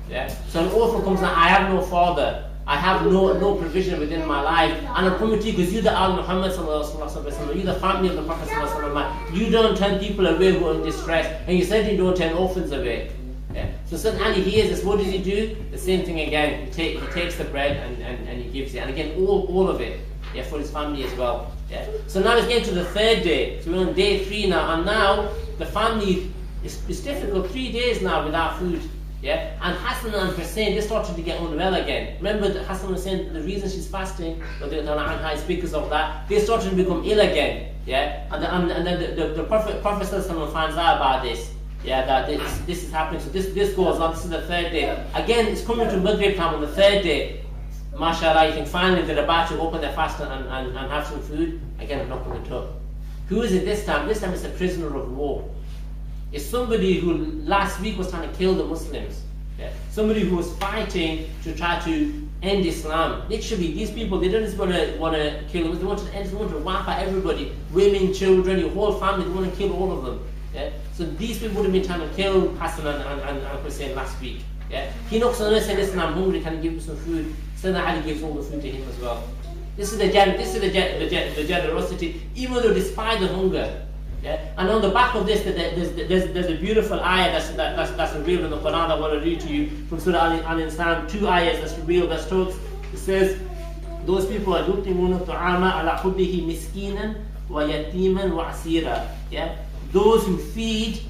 Yeah. So an orphan comes and I have no father. I have no provision within my life, and I'm coming to you because you're the Al Muhammad sallallahu, you're the family of the Prophet sallallahu. You don't turn people away who are in distress, and you certainly don't turn orphans away. Yeah. So Sayyidina Ali hears this. What does he do? The same thing again. He takes the bread and he gives it, and again all of it. Yeah, for his family as well. Yeah. So now it's getting to the 3rd day. So we're on day 3 now, and now the family is difficult. 3 days now without food. Yeah, and Hassan and Hussein, they started to get unwell again. Remember that Hassan and Hussein, the reason she's fasting, is because of that. They started to become ill again. Yeah, and then the Prophet finds out about this. Yeah, that this is happening. So this goes on. This is the 3rd day. Again, it's coming to Maghrib time on the 3rd day. MashaAllah, you think finally they're about to open their fast and have some food. Again, a knock on the door. Who is it this time? This time it's a prisoner of war. It's somebody who last week was trying to kill the Muslims. Yeah? Somebody who was fighting to try to end Islam. Literally, these people, they don't just want to kill them. They want to wipe out everybody. Women, children, your whole family, they want to kill all of them. Yeah? So these people would have been trying to kill Hassan and Hussein last week. Yeah? He knocks on us and says, listen, I'm hungry, can I give you some food? Sayyidina Ali gives all the food to him as well. This is the generosity, even though despite the hunger. Yeah? And on the back of this, there's a beautiful ayah that's revealed in the Quran that I want to read to you from Surah Al-Insan. 2 ayahs that's revealed, that talks. It says, those people are يُطْعِمُونَ الطَّعَامَ عَلَى حُبِّهِ مِسْكِينًا وَيَتِيمًا وَعَسِيرًا. Yeah? Those who feed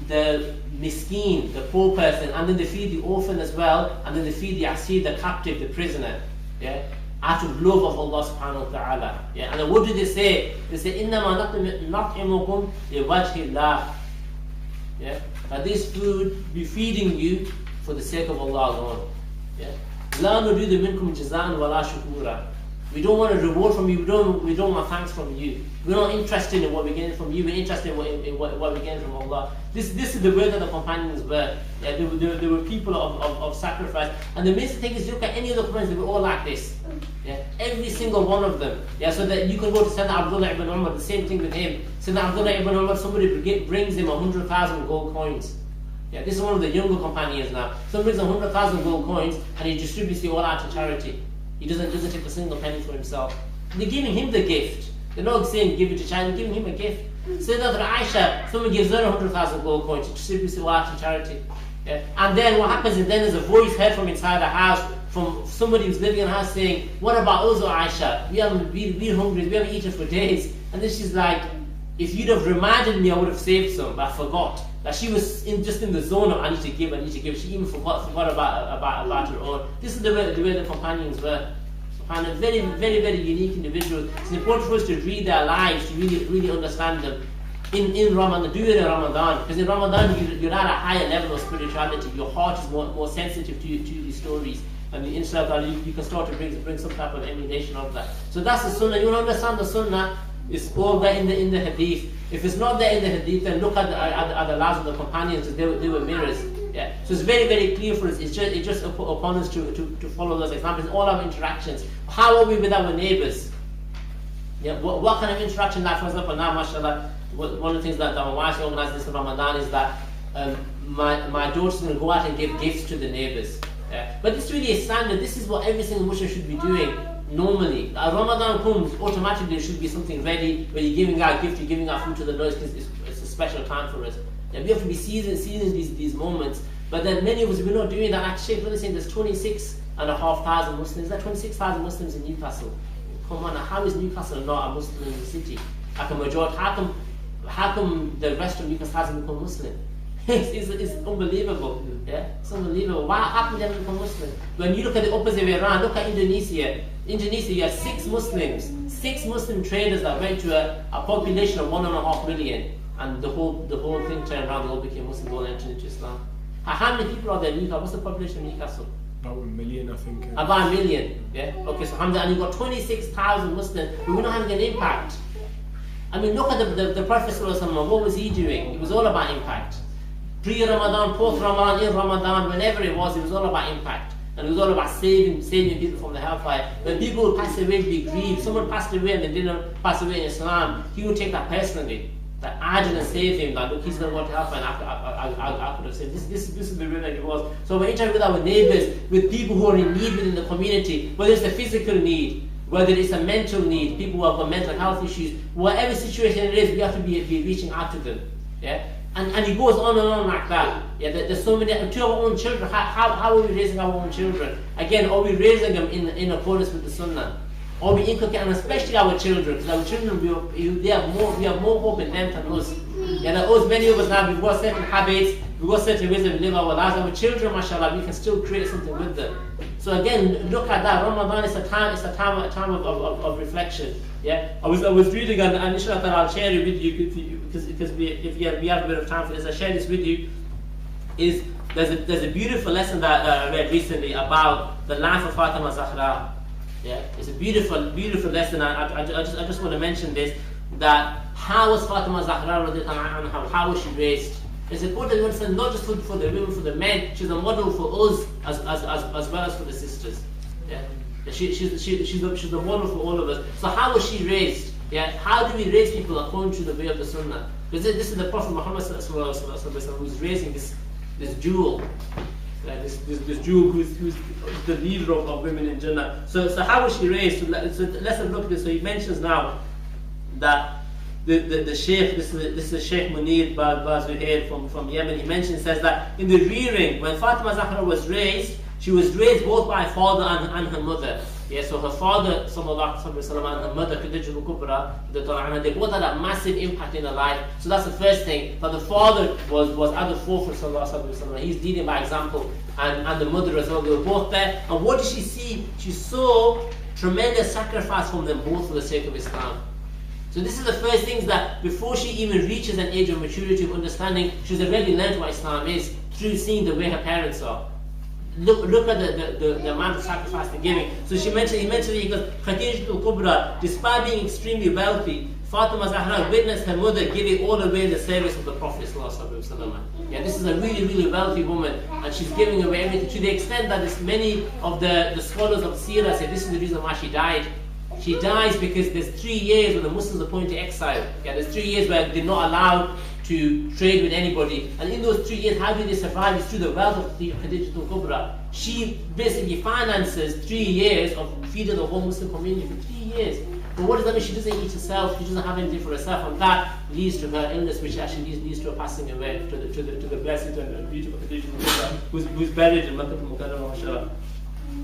the miskeen, the poor person, and then they feed the orphan as well, and then they feed the asir, the captive, the prisoner. Yeah? Out of love of Allah subhanahu wa ta'ala. Yeah? And then what do they say? They say, إِنَّمَا نَطْعِمُكُمْ لِوَجْهِ اللَّهِ. Yeah? that this food be feeding you for the sake of Allah alone. Yeah? La nuridu minkum jazaan wala shukura. We don't want a reward from you, we don't want thanks from you. We're not interested in what we're getting from you, we're interested in what we're getting from Allah. This is the way that the companions were. Yeah, they were people of sacrifice. And the amazing thing is, you look at any of the companions, they were all like this. Yeah, every single one of them. Yeah, so that you can go to Sayyidina Abdullah ibn Umar, the same thing with him. Sayyidina Abdullah ibn Umar, somebody brings him 100,000 gold coins. Yeah, this is one of the younger companions now. Someone brings 100,000 gold coins and he distributes it all out to charity. He doesn't take a single penny for himself. They're giving him the gift. They're not saying give it to charity, they're giving him a gift. Sayyidat Aisha, someone gives her 100,000 gold coins, she distributes it all out to charity. Yeah. And then what happens is then there's a voice heard from inside the house, from somebody who's living in the house saying, what about us, Aisha? We're hungry, we haven't eaten for days. And then she's like, if you'd have reminded me, I would have saved some, but I forgot. That she was just in the zone of I need to give. She even forgot about her own. This is the way the companions were. And a very, very, very unique individuals. It's important for us to read their lives, to really understand them. In Ramadan, do it in Ramadan. Because in Ramadan, you're at a higher level of spirituality. Your heart is more sensitive to these stories. And inshallah, you can start to bring some type of emulation of that. So that's the sunnah. You want to understand the sunnah, it's all there in the hadith. If it's not there in the hadith, then look at the lives of the companions, because they were mirrors. Yeah. So it's very, very clear for us. It's just upon us to follow those examples. All our interactions. How are we with our neighbours? Yeah. What kind of interaction? Like for example, now, mashallah, one of the things that my wife organised this Ramadan is that my daughter's going to go out and give gifts to the neighbours. Yeah. But it's really a standard. This is what every single Muslim should be doing. Normally, Ramadan comes, automatically there should be something ready where you're giving out gifts, you're giving out food to the neighbours, because it's a special time for us. And we have to be seizing these moments. But then many of us, we're not doing that. Like Sheikh was saying, there's 26,500 Muslims. There's 26,000 Muslims in Newcastle. Come on, how is Newcastle not a Muslim in the city? Like a majority, how come the rest of Newcastle hasn't become Muslim? It's unbelievable. Yeah, it's unbelievable. How come they haven't become Muslim? When you look at the opposite way around, look at Indonesia. Indonesia, you have 6 Muslims, 6 Muslim traders that went to a population of 1.5 million, and the whole thing turned around. They all became Muslims, all entered into Islam. How many people are there in Newcastle? What's the population of Newcastle? About 1 million, I think. About 1 million. Yeah. Okay. So alhamdulillah, and you've got 26,000 Muslims, but we're not having an impact. I mean, look at the Prophet ﷺ. What was he doing? It was all about impact. Pre-Ramadan, post-Ramadan, in Ramadan, whenever it was all about impact. And it was all about saving people from the hellfire. When people would pass away, be grieved. Someone passed away and they didn't pass away in Islam, he would take that personally. That I didn't save him, that look, he's going to go to hellfire, and I could have saved. This is the way that it was. So we're interacting with our neighbours, with people who are in need within the community, whether it's a physical need, whether it's a mental need, people who have got mental health issues, whatever situation it is, we have to be reaching out to them. Yeah? And it goes on and on like that. Yeah, there's so many, to our own children. How are we raising our own children? Again, are we raising them in accordance with the Sunnah? Or we inculcate, and especially our children, because our children, we have more hope in them than us. Yeah, like us, many of us now, we've got certain habits, we've got certain ways of living our lives. Our children, mashallah, we can still create something with them. So again, look at that. Ramadan is a time of reflection. Yeah, I was reading, and inshallah I'll share it with you, because we have a bit of time for this. I'll share this with you. There's a beautiful lesson that I read recently about the life of Fatima Zahra. Yeah, it's a beautiful lesson. I just want to mention this, that how was Fatima Zahra, how was she raised? It's important to understand, not just for the women, for the men. She's a model for us as well as for the sisters. Yeah, she's a model for all of us. So how was she raised? Yeah, how do we raise people according to the way of the Sunnah? Because this is the Prophet Muhammad who's raising this jewel. This Jew who's the leader of women in Jannah. So how was she raised? So let's have a look at this. So he mentions now that the Sheikh, this is Sheikh Munir Bazuhair from Yemen. He says that in the rearing, when Fatima Zahra was raised, she was raised both by her father and her mother. Yeah, so her father sallallahu alaihi wasallam and her mother Khadija al-Kubra, they both had a massive impact in her life. So that's the first thing. But the father was at the forefront sallallahu alaihi wasallam. He's leading by example, and the mother as well. They were both there. And what did she see? She saw tremendous sacrifice from them both for the sake of Islam. So this is the first things that before she even reaches an age of maturity of understanding, she's already learned what Islam is through seeing the way her parents are. Look at the amount of sacrifice they're giving. So he mentioned because Khadija al-Kubra, despite being extremely wealthy, Fatima Zahra witnessed her mother give it all away in the service of the Prophet ﷺ. Yeah, this is a really, really wealthy woman, and she's giving away everything to the extent that many of the scholars of Sirah say this is the reason why she died. She dies because there's 3 years where the Muslims are put into exile. Yeah, there's 3 years where they're not allowed to trade with anybody. And in those 3 years, how do they survive? It's through the wealth of Khadija al-Kubra. She basically finances 3 years of feeding the whole Muslim community for 3 years. But what does that mean? She doesn't eat herself, she doesn't have anything for herself, and that leads to her illness, which actually leads to her passing away, to the blessed and beautiful Khadija al-Kubra, who's buried in Makkah al-Mukarramah, mashallah.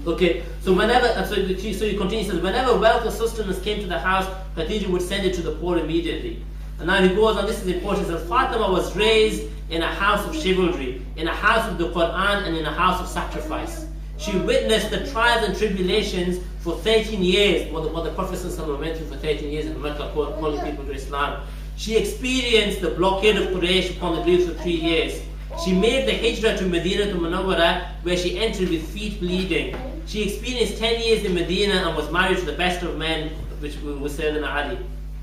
Okay, so so you continue, says, whenever wealth or sustenance came to the house, Khadija would send it to the poor immediately. And now he goes on, this is important, he says, Fatima was raised in a house of chivalry, in a house of the Quran, and in a house of sacrifice. She witnessed the trials and tribulations for 13 years, what the Prophet ﷺ went through for 13 years in Mecca, calling people to Islam. She experienced the blockade of Quraysh upon the graves for 3 years. She made the hijrah to Medina to Munawwara, where she entered with feet bleeding. She experienced 10 years in Medina and was married to the best of men, which was Sayyidina Ali.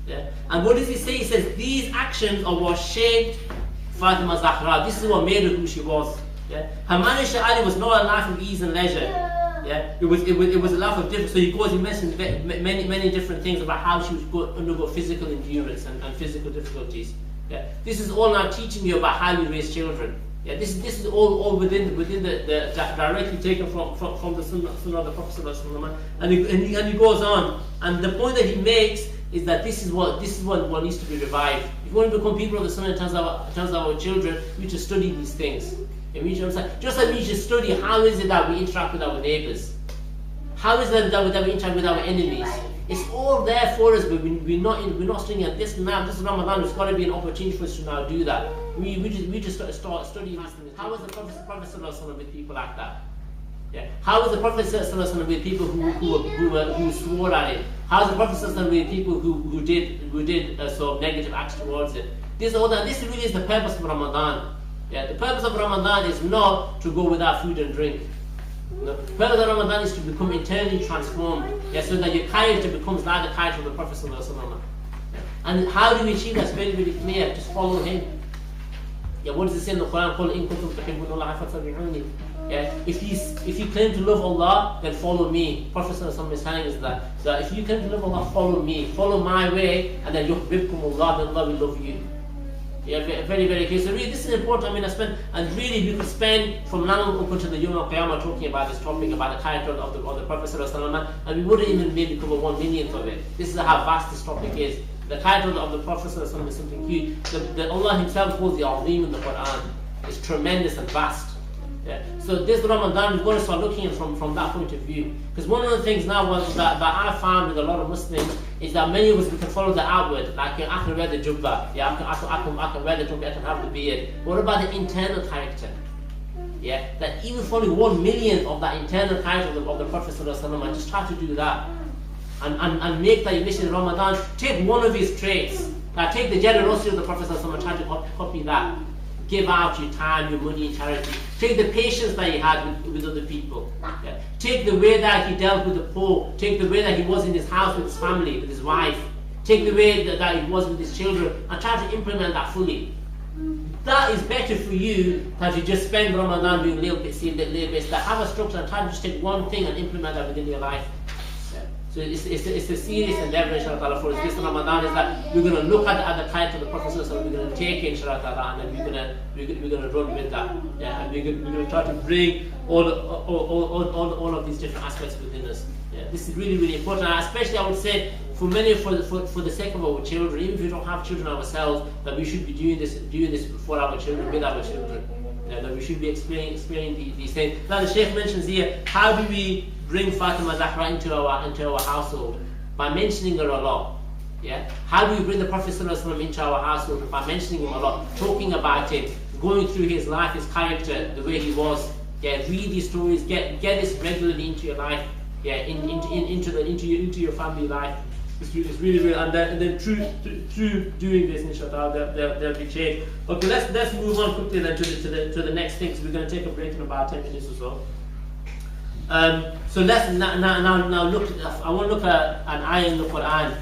Yeah. And what does he say? He says, these actions are what shaped Fatima Zahra. This is what made her who she was. Yeah. Her marriage to Ali was not a life of ease and leisure. Yeah. It was a life of difference. So he mentions many different things about how she would undergo physical endurance and physical difficulties. Yeah. This is all now teaching you about how you raise children. Yeah. This is all within the directly taken from the Sunnah of the Prophet ﷺ. And he goes on. And the point that he makes is that this is what needs to be revived. If you want to become people of the Sunnah in terms of our children, we need to study these things. And we need to just like we need to study how is it that we interact with our neighbours. How is it that we interact with our enemies? It's all there for us, but we're not studying at this now. This is Ramadan. There's got to be an opportunity for us to now do that. We just start studying. How was the Prophet ﷺ with people like that? Yeah. How was the Prophet ﷺ with people who swore at him? How was the Prophet ﷺ with people who did sort of negative acts towards it? This really is the purpose of Ramadan. Yeah. The purpose of Ramadan is not to go without food and drink. The purpose of Ramadan is to become internally transformed, yeah, so that your character becomes like the character of the Prophet ﷺ. Yeah. And how do we achieve that? It's very, very clear. Just follow him. Yeah, what does it say in the Quran? Yeah, if you claim to love Allah, then follow me. Prophet ﷺ is telling us that if you claim to love Allah, follow me, follow my way, and then yuhbibkum Allah, then Allah will love you. Yeah, very, very clear. So really, this is important. I mean, we could spend from now up until the Yom Al-Qiyamah talking about this topic, about the character of the Prophet ﷺ, and we wouldn't even maybe cover 1/1,000,000th of it. This is how vast this topic is. The character of the Prophet ﷺ is something huge. Allah Himself calls the Azim in the Quran. It's tremendous and vast. Yeah. So this Ramadan, we've got to start looking at it from that point of view. Because one of the things now that I found with a lot of Muslims is that many of us, we can follow the outward. Like, I can wear the jubbah, yeah, I can wear the jubbah, I can have the beard. What about the internal character? Yeah, that even following 1,000,000th of that internal character of the Prophet ﷺ, and just try to do that. And make that your mission in Ramadan. Take one of his traits. Like, take the generosity of the Prophet ﷺ and try to copy that. Give out your time, your money in charity. Take the patience that he had with other people. Yeah. Take the way that he dealt with the poor. Take the way that he was in his house with his family, with his wife. Take the way that he was with his children, and try to implement that fully. That is better for you than to just spend Ramadan doing little bits, little bits. That have a structure and try to just take one thing and implement that within your life. So it's a serious endeavor, inshallah, for us. This Ramadan is that we're going to look at the character of the Prophet, so we're going to take it, inshallah, and then we're going to run with that. Yeah, and we're going to try to bring all of these different aspects within us. Yeah, this is really, really important, and especially I would say for many, for the sake of our children, even if we don't have children ourselves, that we should be doing this for our children, with our children. Yeah, that we should be explaining these things. Now the Shaykh mentions here, how do we bring Fatima Zahra into our household? By mentioning her a lot. Yeah? How do we bring the Prophet ﷺ into our household? By mentioning him a lot, talking about him, going through his life, his character, the way he was. Yeah, read these stories, get this regularly into your life. Yeah, into your family life. It's really, really, and then through doing this, inshallah, there'll be change. Okay, let's move on quickly then to the next thing. So we're going to take a break in about 10 minutes or so. So let's now look. I want to look at an ayah in the Quran,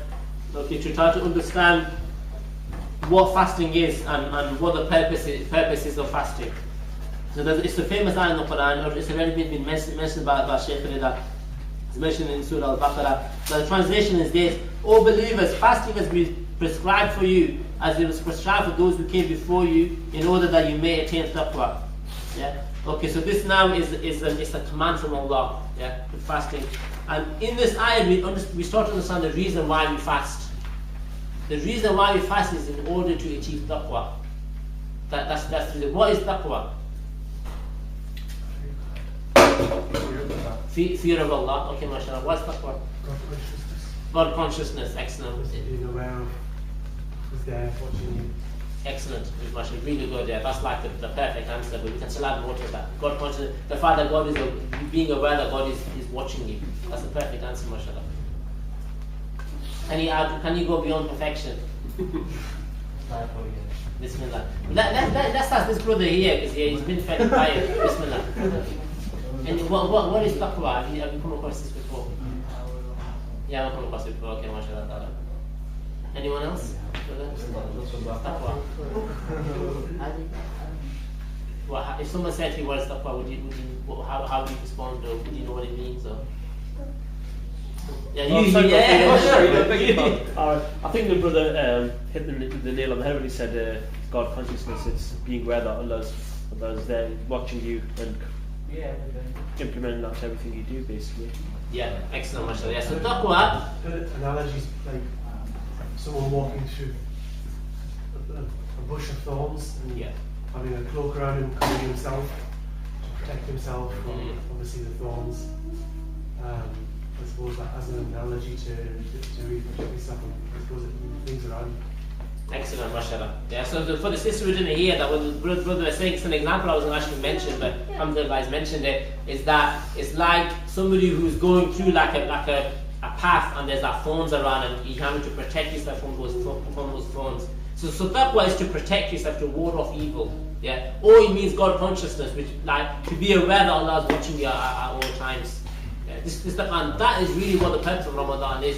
okay, to try to understand what fasting is and what the purpose is of fasting. So it's the famous ayah in the Quran, or it's already been mentioned by Shaykh Rida. It's mentioned in Surah Al-Baqarah. The translation is this: O believers, fasting has been prescribed for you as it was prescribed for those who came before you, in order that you may attain taqwa. Yeah. Okay, so this now is a command from Allah. Yeah, with fasting. And in this ayah, we start to understand the reason why we fast. The reason why we fast is in order to achieve taqwa. That's the reason. What is taqwa? Fear of Allah. Okay, mashallah. What's taqwa? God consciousness. Excellent. Being aware of who's there watching you. Excellent. Mashallah. Really good. Yeah, that's like the perfect answer. But we can still add more to that. God consciousness. The fact that God is being aware that God is watching you. That's the perfect answer, mashallah. Can you go beyond perfection? Bismillah. Let's ask this brother here, because he's been fed by it. Bismillah. And what is taqwa? Have you come across this before? Yeah, I've come across it before. Okay, mashallah. Anyone else? Taqwa. Well, if someone said to you what is taqwa, how would you respond, or would you know what it means? Or? Yeah, I think the brother hit the nail on the head when he said God consciousness. It's being aware that Allah's there watching you and implementing that to everything you do, basically. Yeah, excellent, mashallah. Yeah, so taqwa. Good analogies, like someone walking through a bush of thorns and having a cloak around him, covering himself to protect himself from obviously the thorns. I suppose that as an analogy to really protect yourself and I suppose things around you. Excellent, mashallah. Yeah, so for the sister who didn't hear that, what the brother was saying, it's an example I was going to actually mention, but alhamdulillah he's mentioned it, is that it's like somebody who's going through like a path and there's like thorns around and you're having to protect yourself from those thorns. So taqwa is to protect yourself, to ward off evil. Yeah, or it means God consciousness, which like to be aware that Allah is watching you at all times. And that is really what the purpose of Ramadan is.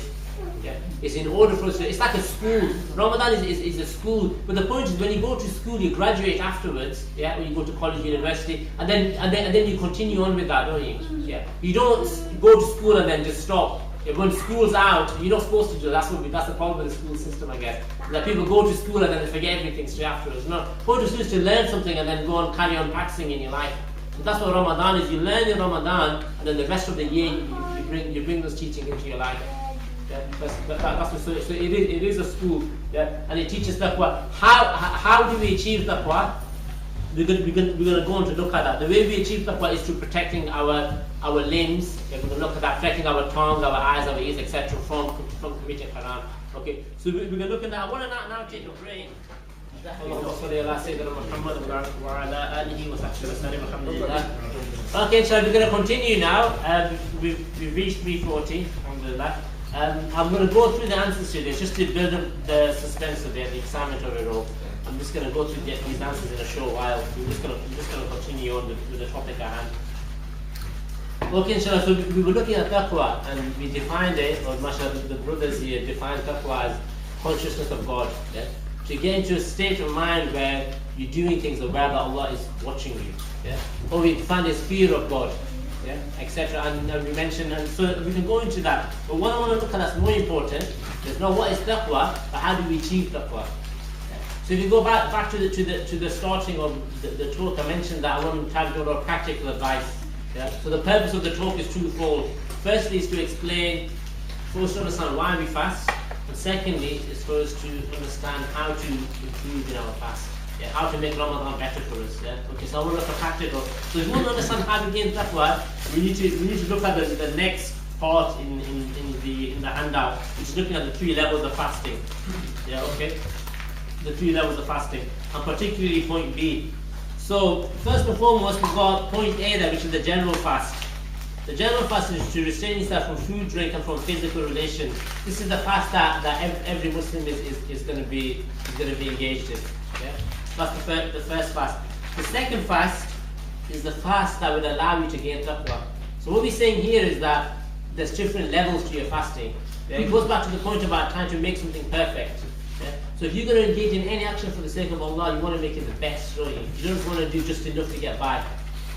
Yeah. It's in order for us to, it's like a school. Ramadan is a school, but the point is when you go to school, you graduate afterwards, yeah, when you go to college, university, and then you continue on with that, don't you? Yeah. You don't go to school and then just stop. Yeah, when school's out, you're not supposed to do that. That's the problem with the school system, I guess. That people go to school and then they forget everything straight afterwards. No, point of school is to learn something and then go and carry on practicing in your life. And that's what Ramadan is. You learn in Ramadan, and then the rest of the year you bring those teaching into your life. Yeah, that's what, so it is a school. Yeah, and it teaches taqwa. How do we achieve taqwa? We're going to go on to look at that. The way we achieve taqwa is through protecting our limbs. Yeah, we're going to look at that, protecting our tongue, our eyes, our ears, etc. from committing haram. Okay, so we're going to look at that. I want to now take a break. Okay, so we're going to continue now. We've reached 3:40. Alhamdulillah. I'm going to go through the answers to this just to build up the suspense of the examinatory role. I'm just going to go through these answers in a short while. We're just going to continue on with the topic at hand. Okay, inshallah, so we were looking at taqwa and we defined it, or mashallah, the brothers here defined taqwa as consciousness of God. Yeah? To get into a state of mind where you're doing things aware that Allah is watching you. Yeah? Or we find this fear of God, yeah? Etc. And we mentioned, and so we can go into that. But what I want to look at that's more important is not what is taqwa, but how do we achieve taqwa. Yeah? So if you go back to the starting of the talk, I mentioned that I want to have a lot of practical advice. Yeah? So the purpose of the talk is twofold. Firstly is to explain, first to understand why we fast. And secondly, is for us to understand how to improve in our fast. Yeah, how to make Ramadan better for us. Yeah? Okay, so I want to look at practical. So if you want to understand how to gain taqwa, we need to look at the next part in the handout, which is looking at the 3 levels of fasting. Yeah, okay? The 3 levels of fasting, and particularly point B. So first and foremost, we've got point A there, which is the general fast. The general fast is to restrain yourself from food, drink, and from physical relations. This is the fast that every Muslim is going to be engaged in. Yeah? That's the first fast. The second fast is the fast that would allow you to gain taqwa. So what we're saying here is that there's different levels to your fasting. Yeah? It goes back to the point about trying to make something perfect. Yeah? So if you're going to engage in any action for the sake of Allah, you want to make it the best for you. You don't want to do just enough to get by.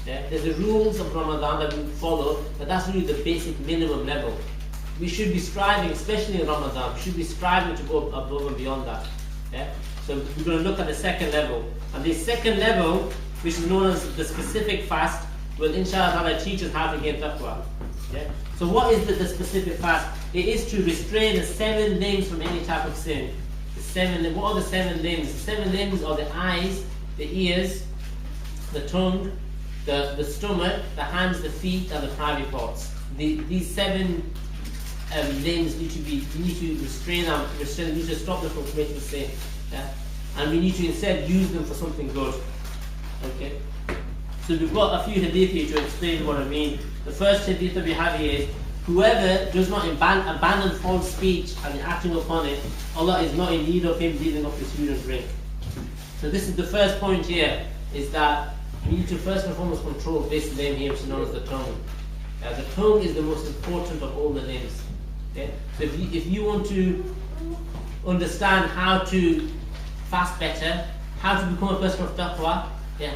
Yeah? There's the rules of Ramadan that we follow, but that's really the basic minimum level. We should be striving, especially in Ramadan, we should be striving to go above and beyond that. Yeah? So we're going to look at the second level. And the second level, which is known as the specific fast, will inshallah teach us how to gain taqwa. Yeah? So what is the specific fast? It is to restrain the 7 limbs from any type of sin. What are the 7 limbs? The 7 limbs are the eyes, the ears, the tongue, the stomach, the hands, the feet, and the private parts. These 7 limbs need to restrain them. We need to stop them from committing sin. Yeah? And we need to instead use them for something good. Okay. So we've got a few hadith here to explain what I mean. The first hadith that we have here is, whoever does not abandon false speech and acting upon it, Allah is not in need of him leaving off his food and drink. So this is the first point here, is that we need to first and foremost control this limb here, which is known as the tongue. The tongue is the most important of all the limbs. Okay? So if you want to understand how to fast better, how to become a person of taqwa,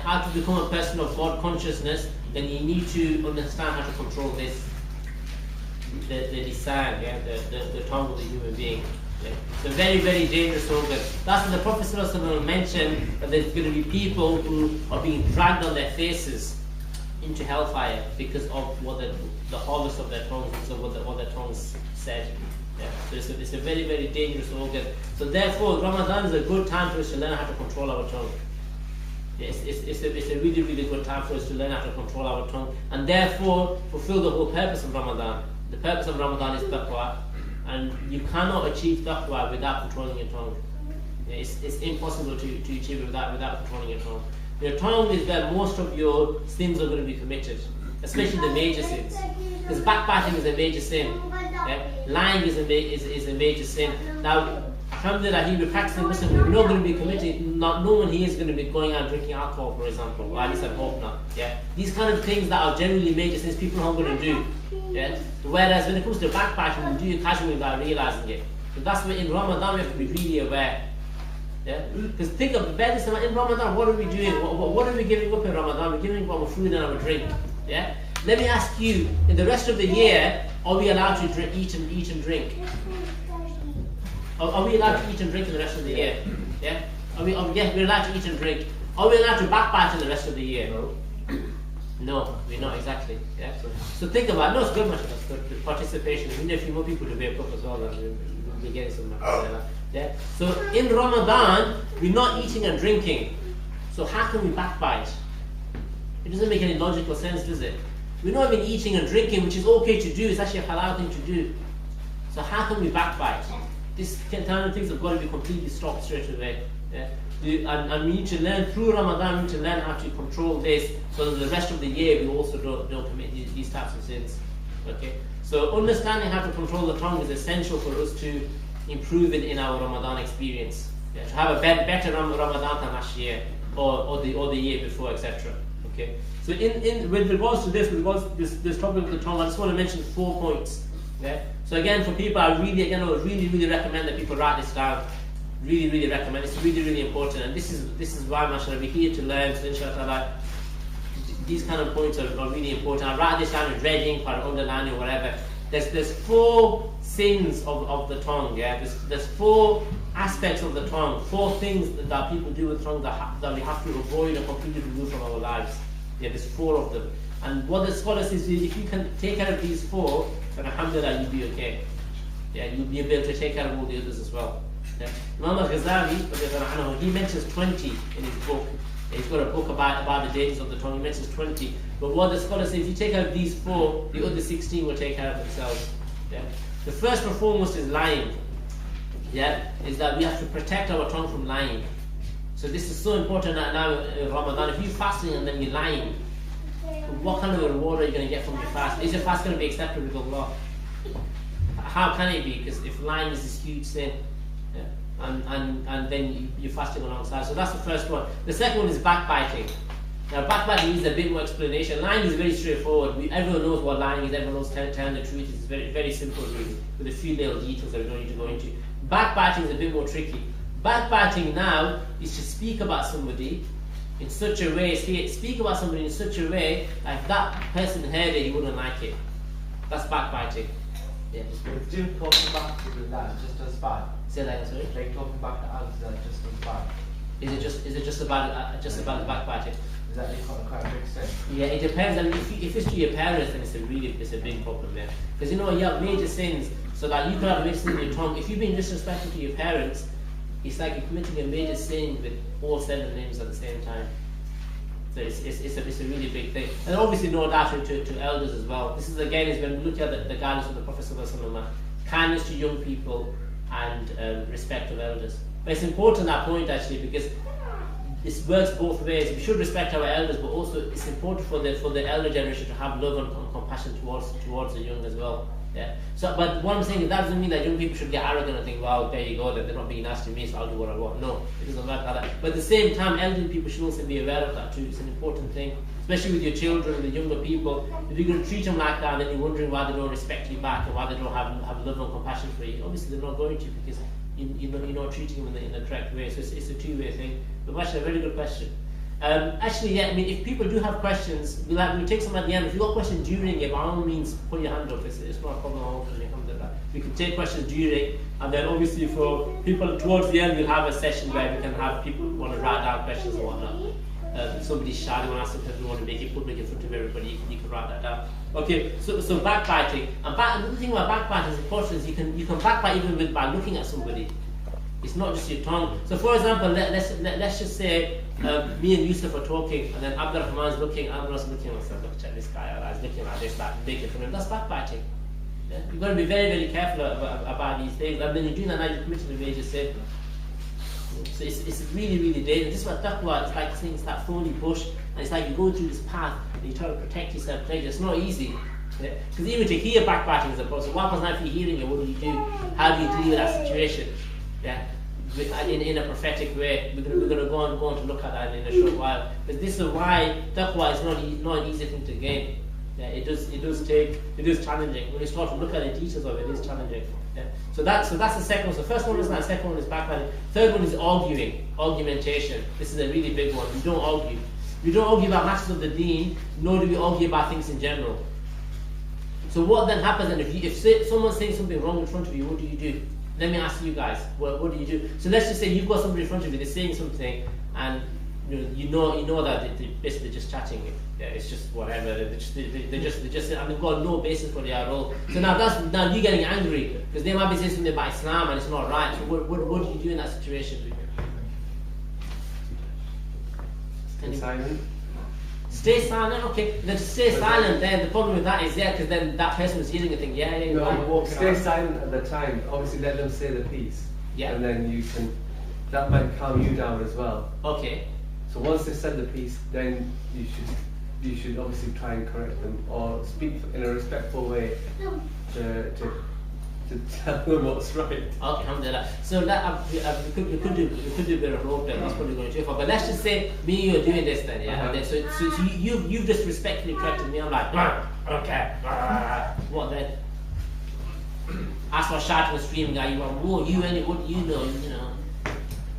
how to become a person of God consciousness, then you need to understand how to control this, the lisan, the tongue of the human being. Yeah. It's a very, very dangerous organ. That's what the Prophet ﷺ mentioned, that there's going to be people who are being dragged on their faces into hellfire because of what the hardness of their tongues, because of what their tongues said. Yeah. So it's a very, very dangerous organ. So therefore, Ramadan is a good time for us to learn how to control our tongue. Yes, it's a really, really good time for us to learn how to control our tongue, and therefore fulfill the whole purpose of Ramadan. The purpose of Ramadan is taqwa, and you cannot achieve taqwa without controlling your tongue. It's impossible to achieve it without controlling your tongue. Your tongue is where most of your sins are going to be committed, especially the major sins. Because backbiting is a major sin. Yeah? Lying is a major sin. Now, alhamdulillah, he'll be practicing Muslim, we're not going to be committing, no one here is going to be going out drinking alcohol, for example, or at least I hope not. Yeah? These kind of things that are generally major sins, people aren't going to do. Yeah? Whereas when it comes to backbiting, you do it casually without realizing it. So that's why in Ramadan we have to be really aware. Yeah? Because think of this, in Ramadan, what are we doing? What are we giving up in Ramadan? We're giving up our food and our drink. Yeah? Let me ask you, in the rest of the year, are we allowed to eat and drink? Are we allowed to eat and drink in the rest of the year? Yeah? We're allowed to eat and drink. Are we allowed to backbite in the rest of the year? No, we're not exactly. Yeah? So think about it. No, it's good, much the participation. We need a few more people to wake up as well, and we'll be getting some. Yeah? So in Ramadan, we're not eating and drinking. So how can we backbite? It doesn't make any logical sense, does it? We're not even eating and drinking, which is okay to do. It's actually a halal thing to do. So how can we backbite? This kind of things have got to be completely stopped straight away. Yeah? And we need to learn through Ramadan. We need to learn how to control this, so that the rest of the year we also don't commit these types of sins. Okay. So understanding how to control the tongue is essential for us to improve it in our Ramadan experience. Yeah? To have a better Ramadan than last year or the year before, etc. Okay. So with regards to this topic of the tongue, I just want to mention 4 points. Yeah? So again, for people, I really recommend that people write this down. Really recommend. It's really important, and this is why, mashallah, we're here to learn. So inshallah, these kind of points are really important. I write this down in red ink or underline or whatever. There's 4 sins of the tongue. Yeah, there's 4 aspects of the tongue, 4 things that people do with the tongue that we have to avoid and completely remove from our lives. Yeah, there's 4 of them. And what the scholar says is, if you can take care of these 4, then alhamdulillah, you'll be okay. Yeah, you'll be able to take care of all the others as well. Yeah. Imam al-Ghazali, he mentions 20 in his book. He's got a book about the dangers of the tongue. He mentions 20. But what the scholar says, if you take care of these 4, the other 16 will take care of themselves. Yeah. The first and foremost is lying. Yeah, is that we have to protect our tongue from lying. So this is so important now in Ramadan. If you're fasting and then you're lying, what kind of a reward are you going to get from your fast? Is your fast going to be accepted with Allah? How can it be? Because if lying is this huge sin, and then you're fasting alongside. So that's the first one. The second one is backbiting. Now backbiting needs a bit more explanation. Lying is very straightforward. Everyone knows what lying is. Everyone knows telling the truth. It's very, very simple really, with a few little details that we don't need to go into. Backbiting is a bit more tricky. Backbiting now is to speak about somebody in such a way, speak about somebody in such a way like that person heard it, he wouldn't like it. That's backbiting. Yeah. If Jim talking back to that, just as bad. Say that, sorry. Like talking back to Alex, just as bad. Is it just about the backbiting? Is that quite a big sin? Yeah, it depends. I mean, if it's to your parents, then it's a big problem there. Because you have major sins, so that you could have a major sin in your tongue. If you've been disrespectful to your parents, it's like you're committing a major sin with all 7 names at the same time. So it's a really big thing. And obviously no doubt to elders as well. This is again is when we look at the guidance of the Prophet ﷺ, kindness to young people and respect of elders. But it's important that point actually, because this works both ways. We should respect our elders, but also it's important for the elder generation to have love and compassion towards the young as well. Yeah. So, but what I'm saying is that doesn't mean that young people should get arrogant and think, well, there you go, they're not being nice to me, so I'll do what I want. No, it doesn't work like that. But at the same time, elderly people should also be aware of that too. It's an important thing, especially with your children, with younger people. If you're going to treat them like that, and then you're wondering why they don't respect you back, and why they don't have love and compassion for you, obviously they're not going to, because you're not treating them in the correct way. So it's a two-way thing. But actually, a very good question. Actually, yeah, I mean, if people do have questions, we'll take some at the end. If you've got questions during it, by all means, put your hand up. It's not a problem at all. We can take questions during, and then obviously for people towards the end, we'll have a session where we can have people who want to write down questions and whatnot. If somebody's shy, they want to ask something, they want to make it public in front of everybody, you can write that down. Okay, so backbiting. And another thing about backbiting is important is you can backbite even by looking at somebody. It's not just your tongue. So for example, let's just say me and Yusuf are talking, and then Abdurrahman's looking, Anwar's looking, and says, look, check this guy out, he's looking like this, like making fun of him. That's backbiting. Yeah? You've got to be very, very careful about these things. And when you're doing that now, you're committing a major sin. So it's really, really dangerous. This is what taqwa is like, saying it's that thorny bush, and it's like you go through this path, and you try to protect yourself. It's not easy. Because even to hear backbiting is a problem. So what happens now if you're hearing it? What do you do? How do you deal with that situation? Yeah. In a prophetic way, we're going to go on to look at that in a short while. But this is why taqwa is not an easy thing to gain. Yeah, it is challenging. When you start to look at the details of it, it is challenging. Yeah. So that's the second one. So the first one is that, second one is backbiting. Third one is argumentation. This is a really big one. We don't argue. We don't argue about matters of the deen, nor do we argue about things in general. So what then happens? And if someone's saying something wrong in front of you, what do you do? Let me ask you guys, what do you do? So let's just say you've got somebody in front of you, they're saying something, and you know that they're basically just chatting. Yeah, it's just whatever. They just and they've got no basis for their role. So now you're getting angry because they might be saying something about Islam and it's not right. So what do you do in that situation? Stay silent. Stay silent, okay. Then stay silent. Then the problem with that is because then that person was hearing and thinking, stay silent at the time. Obviously, let them say the piece. Yeah. And then that might calm you down as well. Okay. So once they said the piece, then you should obviously try and correct them or speak in a respectful way to tell them what's right. Okay, alhamdulillah. So that we could do a bit of role play. That's probably going too far. But let's just say me and you are doing this then, yeah. And then, so you've just respectfully corrected me. I'm like, okay. What then? I start shouting and screaming at you. Whoa, you and what you know.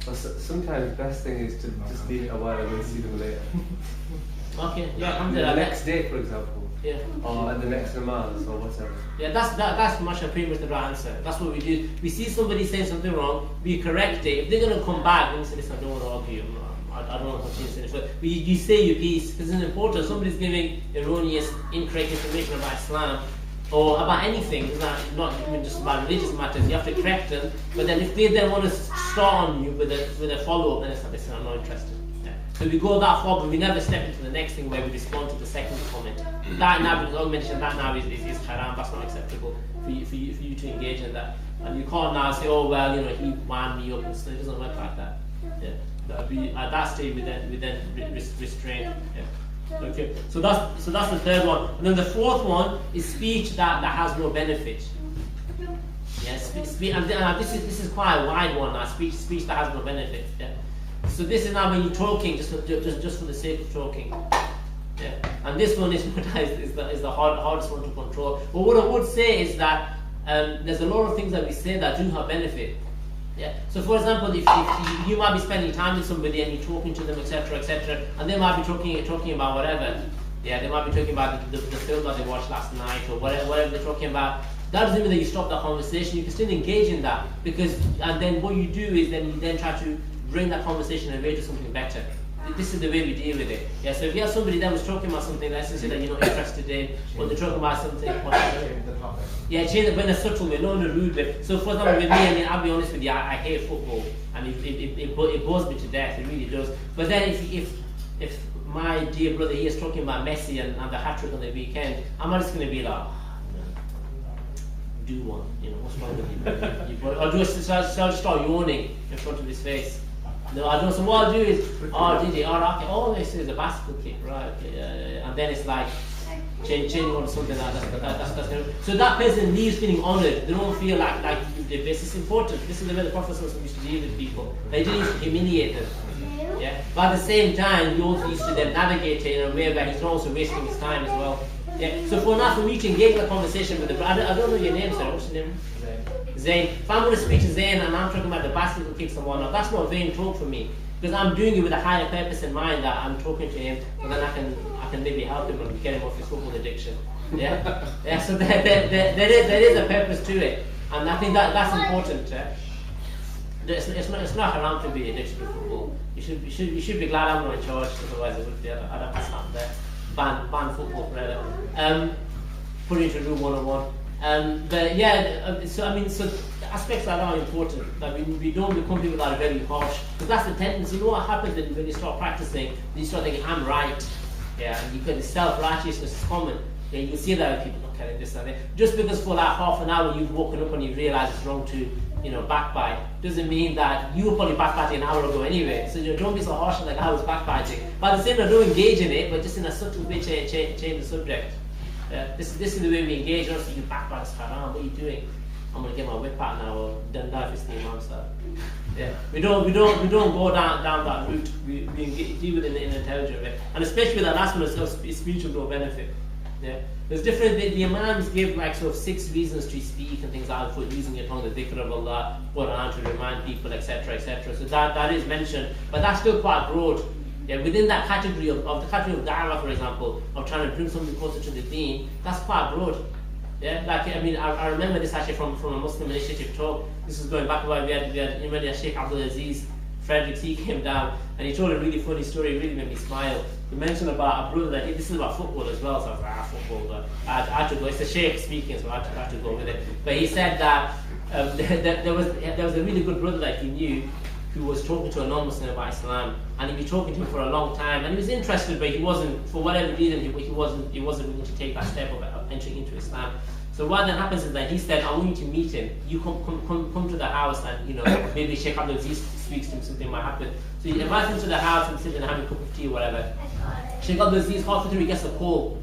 Well, sometimes the best thing is to just leave it a while and then see them later. Okay, yeah, alhamdulillah. The next day, for example. Yeah. Or at the next namaz or whatever. Yeah, that's pretty much the right answer. That's what we do. We see somebody saying something wrong, we correct it. If they're going to come back and say, listen, I don't want to argue, I don't want to continue saying this. But you say your piece, because it's important. Somebody's giving erroneous, incorrect information about Islam or about anything. It's not even just about religious matters. You have to correct them. But then if they then want to start on you with a follow-up, then it's like, listen, I'm not interested. So we go that far, but we never step into the next thing where we respond to the second comment. That now, because I mentioned that now is haram. That's not acceptable for you to engage in that. And you can't now say, oh well, he wound me up and stuff. It doesn't work like that. Yeah, at that stage we then restrain. Yeah. Okay, so that's the third one. And then the fourth one is speech that has no benefit. Yes, and this is quite a wide one. Speech that has no benefit. Yeah. So this is now when you're talking just for the sake of talking. Yeah. And this one is the hardest one to control. But what I would say is that there's a lot of things that we say that do have benefit. Yeah. So for example, if you might be spending time with somebody and you're talking to them, etc., and they might be talking about whatever. Yeah, they might be talking about the film that they watched last night or whatever they're talking about. That doesn't mean that you stop that conversation. You can still engage in that and then what you do is then you then try to bring that conversation away to something better. This is the way we deal with it. Yeah. So if you have somebody that was talking about something, let's just say that you're not interested in, or they're talking about something. Yeah, change it, but in a subtle way, not in a rude way. So for example, with me, I'll be honest with you, I hate football, and it bores me to death. It really does. But then if my dear brother here is talking about Messi and the hat-trick on the weekend, I'm not just going to be like, do one, what's wrong with you? Or I'll just start yawning in front of his face. No, I don't. So what I'll do is, did he? Oh, this is a bicycle kick, right? And then it's like changing on something like that. So that person leaves feeling honoured. They don't feel like this is important. This is the way the Prophet used to deal with people. They didn't used to humiliate them. Yeah. But at the same time, he also used to then navigate it in a way where he's not also wasting his time as well. Yeah. So for me to engage in a conversation with I don't know your name, sir. What's your name? Zain. If I'm going to speak to Zain and I'm talking about the bicycle kicks and whatnot, that's not vain talk for me, because I'm doing it with a higher purpose in mind that I'm talking to him, and then I can maybe help him and get him off his football addiction. Yeah, yeah. So there is a purpose to it, and I think that's important. It's not haram to be addicted to football. You should be glad I'm not in charge, otherwise I'd have to stop there. Ban football forever. Put it into rule 101. But yeah, so the aspects that are important, that we don't become people that are very harsh, because that's the tendency. You know what happens when you start practicing, you start thinking, I'm right, yeah, and because self-righteousness is common. Yeah, you see that when people look at it this and that. Just because for like half an hour you've woken up and you realise it's wrong to, backbite, doesn't mean that you were probably backbiting an hour ago anyway. So don't be so harsh like I was backbiting. But at the same time, don't engage in it, but just in a subtle way change the subject. This is the way we engage. Not so you backbite us, haram. What are you doing? I'm gonna get my whip out now, or done that if it's the Imam sir. Yeah, we don't go down that route. We deal with it in an intelligent way, and especially with that last one, it's speech of no benefit. Yeah, there's different. The Imams give like sort of 6 reasons to speak and things like that for using your tongue, the dhikr of Allah, Quran to remind people, etc. So that is mentioned, but that's still quite broad. Yeah, within that category of the category of da'wah, for example, of trying to bring something closer to the deen, that's quite broad. Yeah, I remember this actually from a Muslim initiative talk. This is going back a while. We had Sheikh Abdul Aziz Fredericks. He came down and he told a really funny story. It really made me smile. He mentioned about a brother that this is about football as well. So I was like, football, but I had to go. It's the Sheikh speaking, so I had to go with it. But he said that there was a really good brother that he knew who was talking to a non-Muslim about Islam, and he'd been talking to him for a long time, and he was interested, but he wasn't, for whatever reason, he wasn't willing to take that step of entering into Islam. So what then happens is that he said, I want you to meet him. You come to the house, and maybe Sheikh Abdul Aziz speaks to him, something might happen. So you invite him to the house and sit and have a cup of tea or whatever. Sheikh Abdul Aziz, halfway through, he gets a call.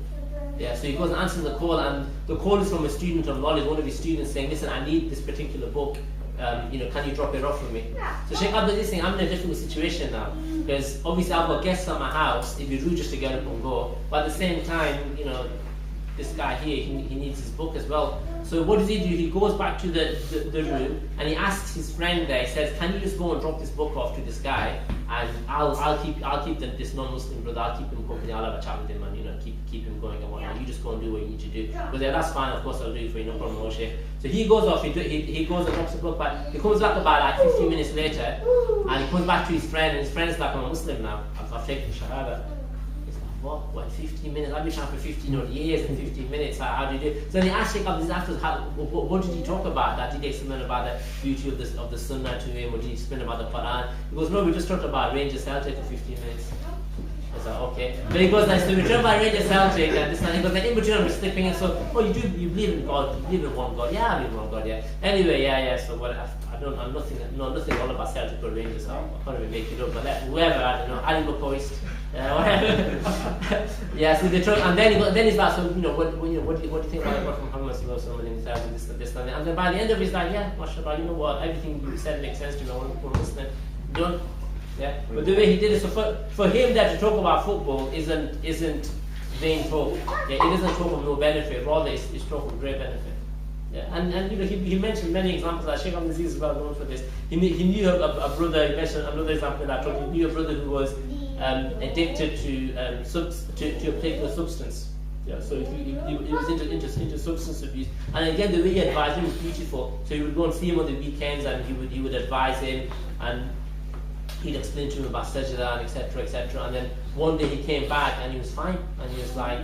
Yeah, so he goes and answers the call, and the call is from a student of knowledge, one of his students saying, listen, I need this particular book. Can you drop it off for me? So Sheikh Abdul is saying, I'm in a difficult situation now, because obviously I've got guests at my house. It'd be rude just to get up and go, but at the same time, this guy here, he needs his book as well. So what does he do? He goes back to the room and he asks his friend there. He says, "Can you just go and drop this book off to this guy, and I'll keep this non-Muslim brother. I'll keep him company. I'll have a chat with him and keep him going and whatnot. You just go and do what you need to do." But yeah, that's fine. Of course, I'll do it for you. No problem, no shit. So he goes off. He goes and drops the book back. He comes back about like 15 minutes later, and he comes back to his friend, and his friend is like, "I'm a Muslim now. I've taken Shahada." What, 15 minutes? I've been trying for 15 odd years and 15 minutes, how do you do it? So then he asked Sheikh Abdul afterwards, what did he talk about? Did he explain about the beauty of the Sunnah to him, or did he explain about the Quran? He goes, no, we just talked about Rangers Celtic for 15 minutes. I was like, okay. But he goes, so we talked about Rangers Celtic and this and he goes, in between I'm slipping in, so, you believe in God, you believe in one God? Yeah, I believe in one God, yeah. Anyway, yeah, so what, I'm nothing all about Celtic or Rangers. I can't even make it up, but whoever, I don't know, Ali McCoist, whatever. Yeah, so they try, and then he's like, so what do you think about what from Muhammad sallallahu alaihi wasallam, this and that. And then by the end of it, he's like, yeah, mashallah, you know what, everything you said makes sense to me. I want to become a Muslim. Done. Yeah, but the way he did it, so for him that to talk about football isn't vain talk. Yeah, it isn't talk of no benefit. Rather, it's talk of great benefit. Yeah, and he mentioned many examples. Like Sheikh Abdul Aziz is well known for this. He knew a brother. He mentioned another example that I told. He knew a brother who was addicted to a particular substance. Yeah, so he was into substance abuse. And again, the way he advised him was beautiful. So he would go and see him on the weekends, and he would advise him, and he'd explain to him about sajda and etc. And then one day he came back and he was fine, and he was like,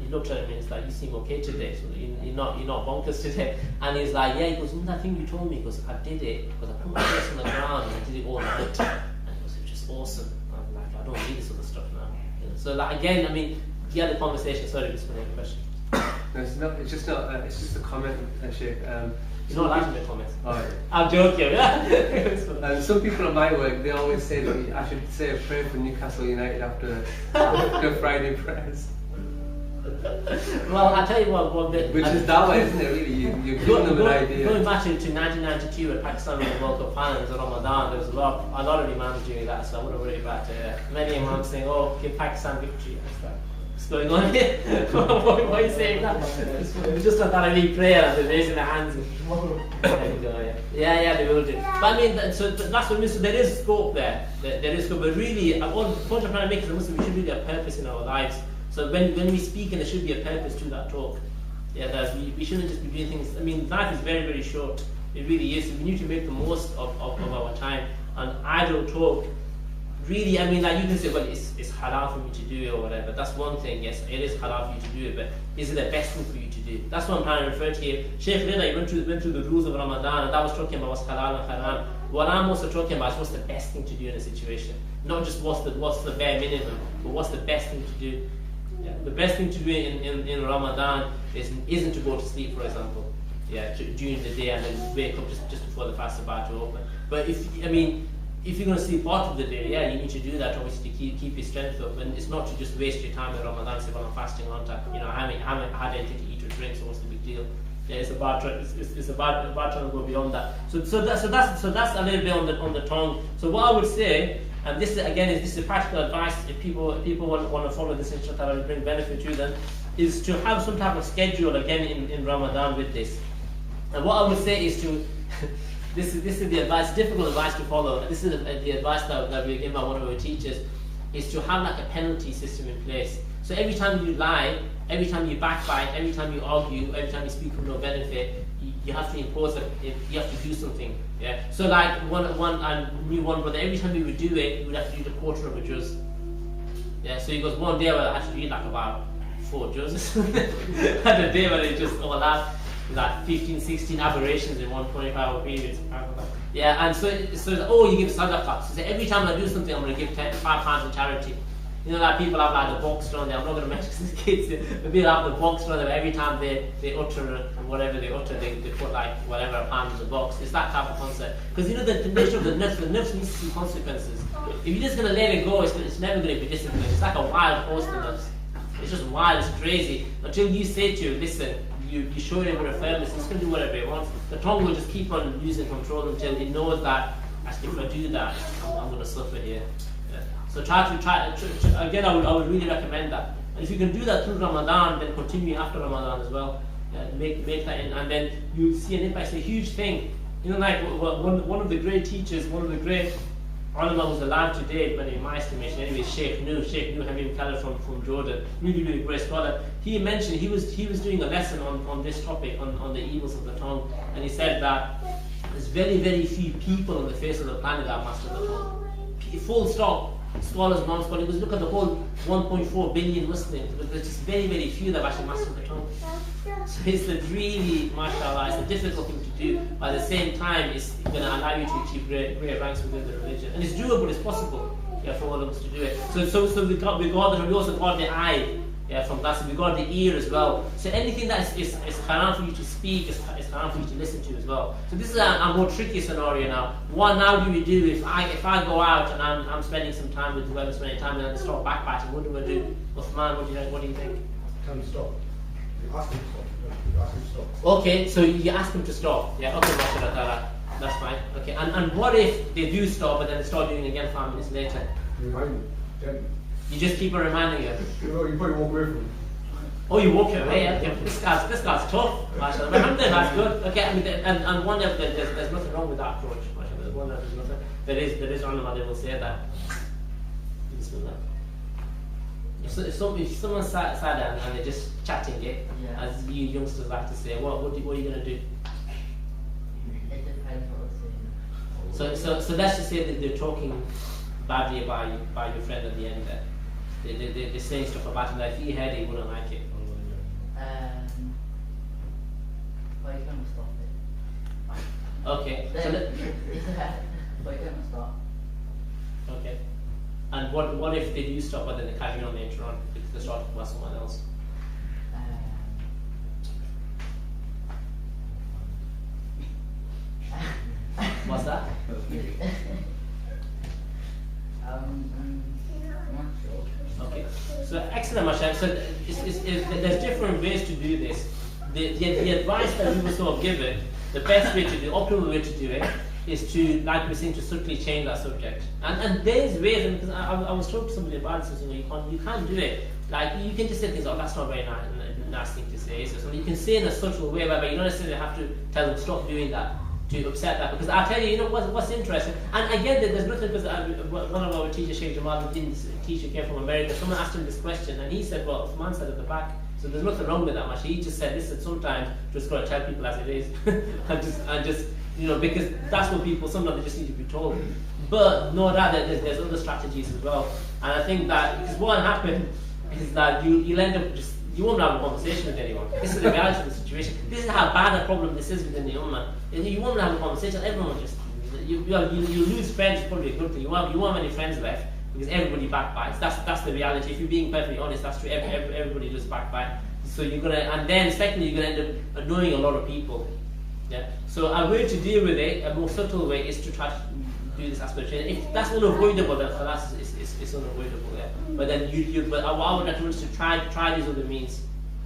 he looked at him and he's like, you seem okay today, so you're not bonkers today. And he's like, yeah, he goes, that thing you told me, because I did it, because I put my face on the ground and I did it all night, and it was just awesome. I'm like, I don't need this other stuff now. So like, again, I mean, you had the conversation. Sorry, just one question. No, it's not. It's just not. It's just a comment, Sheikh. You're not allowed to make comments. Oh, yeah. I'm joking. And some people at my work, they always say that I should say a prayer for Newcastle United after Friday prayers. Well, I'll tell you what bit. Which is that way, isn't it? Really, you've given them an idea. Going back to 1992 when Pakistan won the World Cup final in Ramadan, there was a lot of imams doing that, so I wouldn't worry about it. Many imams saying, "Oh, give Pakistan victory." What's going on here? Why are you saying that? It's just not that I need prayer and they're raising their hands. There you go, yeah, they will do. But I mean, so that's what it means. So there is scope there. There is scope, but really, the point I'm trying to make is a Muslim, we should really have purpose in our lives. So when we speak, and there should be a purpose to that talk. Yeah, that we shouldn't just be doing things. I mean, life is very, very short. It really is. So we need to make the most of our time. And idle talk, really, I mean, like you can say, well, it's halal for me to do it or whatever. That's one thing. Yes, it is halal for you to do it, but is it the best thing for you to do? That's what I'm trying to refer to here. Sheikh Rida went through the rules of Ramadan, and that was talking about what's halal and haram. What I'm also talking about is what's the best thing to do in a situation. Not just what's the bare minimum, but what's the best thing to do. Yeah. The best thing to do in Ramadan isn't to go to sleep, for example. Yeah, during the day and then wake up just before the fast is about to open. But if you're going to sleep part of the day, yeah, you need to do that obviously to keep your strength up. And it's not to just waste your time in Ramadan and say, well, I'm fasting on time. I haven't had anything to eat or drink, so what's the big deal? Yeah, it's about trying to go beyond that. So that's a little bit on the tongue. So what I would say, and this is practical advice if people want to follow this inshallah that will bring benefit to them, is to have some type of schedule again in Ramadan with this. And what I would say is to this is the advice, difficult advice to follow. This is the advice that we give by one of our teachers, is to have like a penalty system in place. So every time you lie, every time you backbite, every time you argue, every time you speak for no benefit, you have to impose you have to do something. Yeah. So like one brother, every time he would do it, he would have to do the quarter of a juz. Yeah. So he goes, one day I had to read like about 4 juzzes. And a day where it just all out like 15, 16 aberrations in one 25-hour period. Yeah. And so you give sadaqah. So every time I do something, I'm going to give £5 in charity. Like people have like the box around there. I'm not going to mention the kids, but people have the box around there. Every time they utter whatever they utter, they put like whatever a pound in the box. It's that type of concept. Because the nature of the nafs needs to see consequences. If you're just going to let it go, it's never going to be disciplined. It's like a wild horse, the nafs. It's just wild, it's crazy. Until you say to it, listen, you show it with a firmness, it's going to do whatever it wants. The tongue will just keep on losing control until it knows that, actually, if I do that, I'm going to suffer here. So try again, I would really recommend that. And if you can do that through Ramadan, then continue after Ramadan as well. Make that in, and then you see an impact. It's a huge thing. Like one of the great teachers, one of the great ulama who's alive today, but in my estimation anyway, Sheikh Nu Habib Khalid from Jordan, really great scholar. He mentioned he was doing a lesson on this topic, on the evils of the tongue, and he said that there's very few people on the face of the planet that master the tongue. Full stop. Scholars, non-scholars, because look at the whole 1.4 billion Muslims, but there's just very few that have actually mastered the tongue. So it's really, mashallah, it's a difficult thing to do, but at the same time, it's going to allow you to achieve great ranks within the religion. And it's doable, it's possible, for all of us to do it. So we also got the eye, from that, so we got the ear as well. So anything that is haram for you to speak, is calm for you to listen to as well. So this is a more tricky scenario now. What now do we do if I go out and I'm spending some time with whoever's spending time and then they start backbiting? What do I do? Uthman, what do you think? Tell them to stop. You ask them to stop. You ask them to stop. Okay, so you ask them to stop. Yeah, okay, mashallah, that's fine. Okay, and what if they do stop but then they start doing it again 5 minutes later? Remind them. You just keep on reminding them. You know, you probably walk away from them. Oh, you walk away. Yeah. This guy's tough. Mashallah. Alhamdulillah, that's good. Okay, I mean, and one of there's nothing wrong with that approach. Mashallah. There's one that there's nothing. There is ulama that will say that. Bismillah. If someone sat down and they're just chatting it, as you youngsters like to say, what are you going to do? It depends what we're saying. So let's just say that they're talking badly about your friend at the end there. They're saying stuff about him that if he heard it, he wouldn't like it. Well, you're going to stop it. Okay. So But you're going to stop. okay. And what if they do stop but then they carry on later on because they start talking about someone else? What's that? I'm not sure. Okay. So excellent, mashallah. So there's different ways to do this. The advice that we were sort of given, the best way to do, the optimal way to do it, is to, like we're saying, to subtly change that subject. And there's ways, and because I was talking to somebody about this, you can't do it. Like you can just say things, oh, that's not very nice thing to say. So you can say in a subtle way, but you don't necessarily have to tell them stop doing that to upset that. Because I'll tell you, what's interesting. And again, there's nothing, because one of our teachers, Sheikh Jamal, the teacher came from America. Someone asked him this question, and he said, well, Uthman said at the back. So there's nothing wrong with that much. He just said, listen, sometimes just got to tell people as it is, and just because that's what people sometimes they just need to be told. But no doubt that there's other strategies as well. And I think that because what will happen is that you'll end up you won't have a conversation with anyone. This is the reality of the situation. This is how bad a problem this is within the ummah. You won't have a conversation. Everyone just you lose friends. Is probably a good thing. You won't have any friends left. Because everybody backbites. That's the reality. If you're being perfectly honest, that's true. Everybody does backbite. So you're gonna, and then secondly, you're gonna end up annoying a lot of people. Yeah. So a way to deal with it, a more subtle way, is to try to do this aspect of training. If that's unavoidable, then it's unavoidable. Yeah. But then but I would recommend is to try these other means.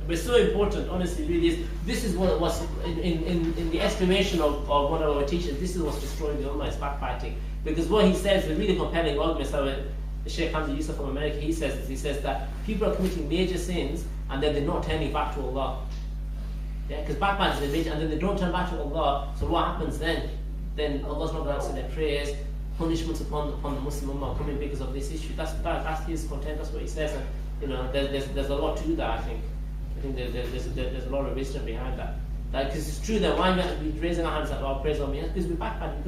But it's so important, honestly, really is. This is what was in the estimation of one of our teachers. This is what's destroying the ummah, is backbiting. Because what he says is really compelling argument. So Sheikh Hamza Yusuf from America, he says that people are committing major sins and then they're not turning back to Allah. Yeah, because backbiting is a major, and then they don't turn back to Allah. So what happens then? Then Allah's not going to answer their prayers. Punishments upon the Muslim ummah are coming because of this issue. That's his content. That's what he says. And there's a lot to that. I think there's a lot of wisdom behind that. Because it's true that why not be raising our hands at our praise on me? Because we're backbiting.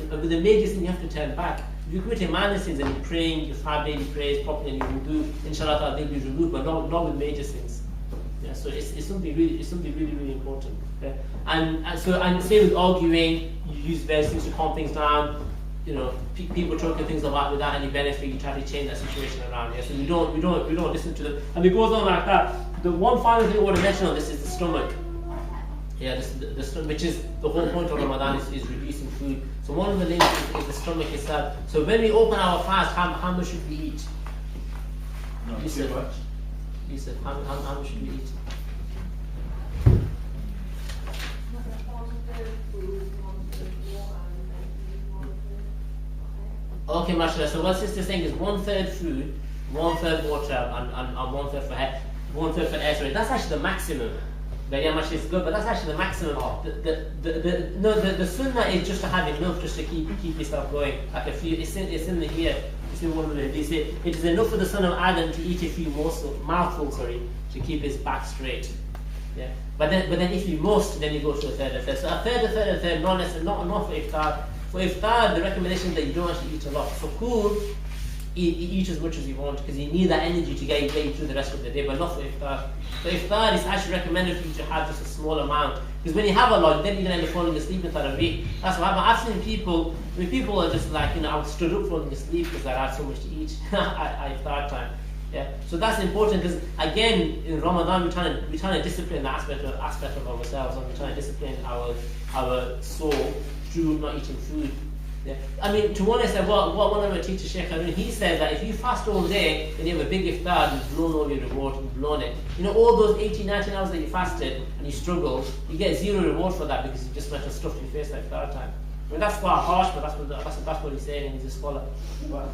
With the major sin, you have to turn back. If you're committing minor sins and you're praying, your 5 daily prayers properly, and you will do, inshallah, they'll be removed, but not with major sins. Yeah, so it's something really important. Yeah? And same with arguing. You use various things to calm things down. People talking things about without any benefit. You try to change that situation around. Yeah, so we don't listen to them, and it goes on like that. The one final thing I want to mention on this is the stomach. Yeah, which is the whole point of Ramadan is reducing food. So one of the links is the stomach itself. So when we open our fast, how much should we eat? Not too much. Yusuf, how much should we eat? Okay, mashallah. So what sister's saying is 1/3 food, 1/3 water, and 1/3 for air. 1/3 for air. Sorry, that's actually the maximum. But yeah, much is good, but that's actually the maximum. The sunnah is just to have enough just to keep yourself going. Like a few, it's in the here. It's in one of the. They say it is enough for the son of Adam to eat a few mouthfuls, to keep his back straight. Yeah. But then if you must, then you go to a third. So a third, not for iftar. For iftar, the recommendation is that you don't actually eat a lot. For cool, eat as much as you want, because you need that energy to get you through the rest of the day, but not for iftar. For iftar, it's actually recommended for you to have just a small amount, because when you have a lot, then you're going to end up falling asleep in Taraweeh. That's what happens. I've seen people are just like, I stood up falling asleep because I had so much to eat at iftar time. Yeah, so that's important because again in Ramadan we're trying to discipline the aspect of ourselves, and we're trying to discipline our soul through not eating food. Yeah. I mean, to one extent, what one of my teachers, Sheikh Harun, he said that if you fast all day and you have a big iftar, you've blown all your reward, you've blown it. You know, all those 18, 19 hours that you fasted and you struggled, you get zero reward for that because you just went and stuffed your face at iftar time. I mean, that's quite harsh, but that's what he's saying, and he's a scholar. But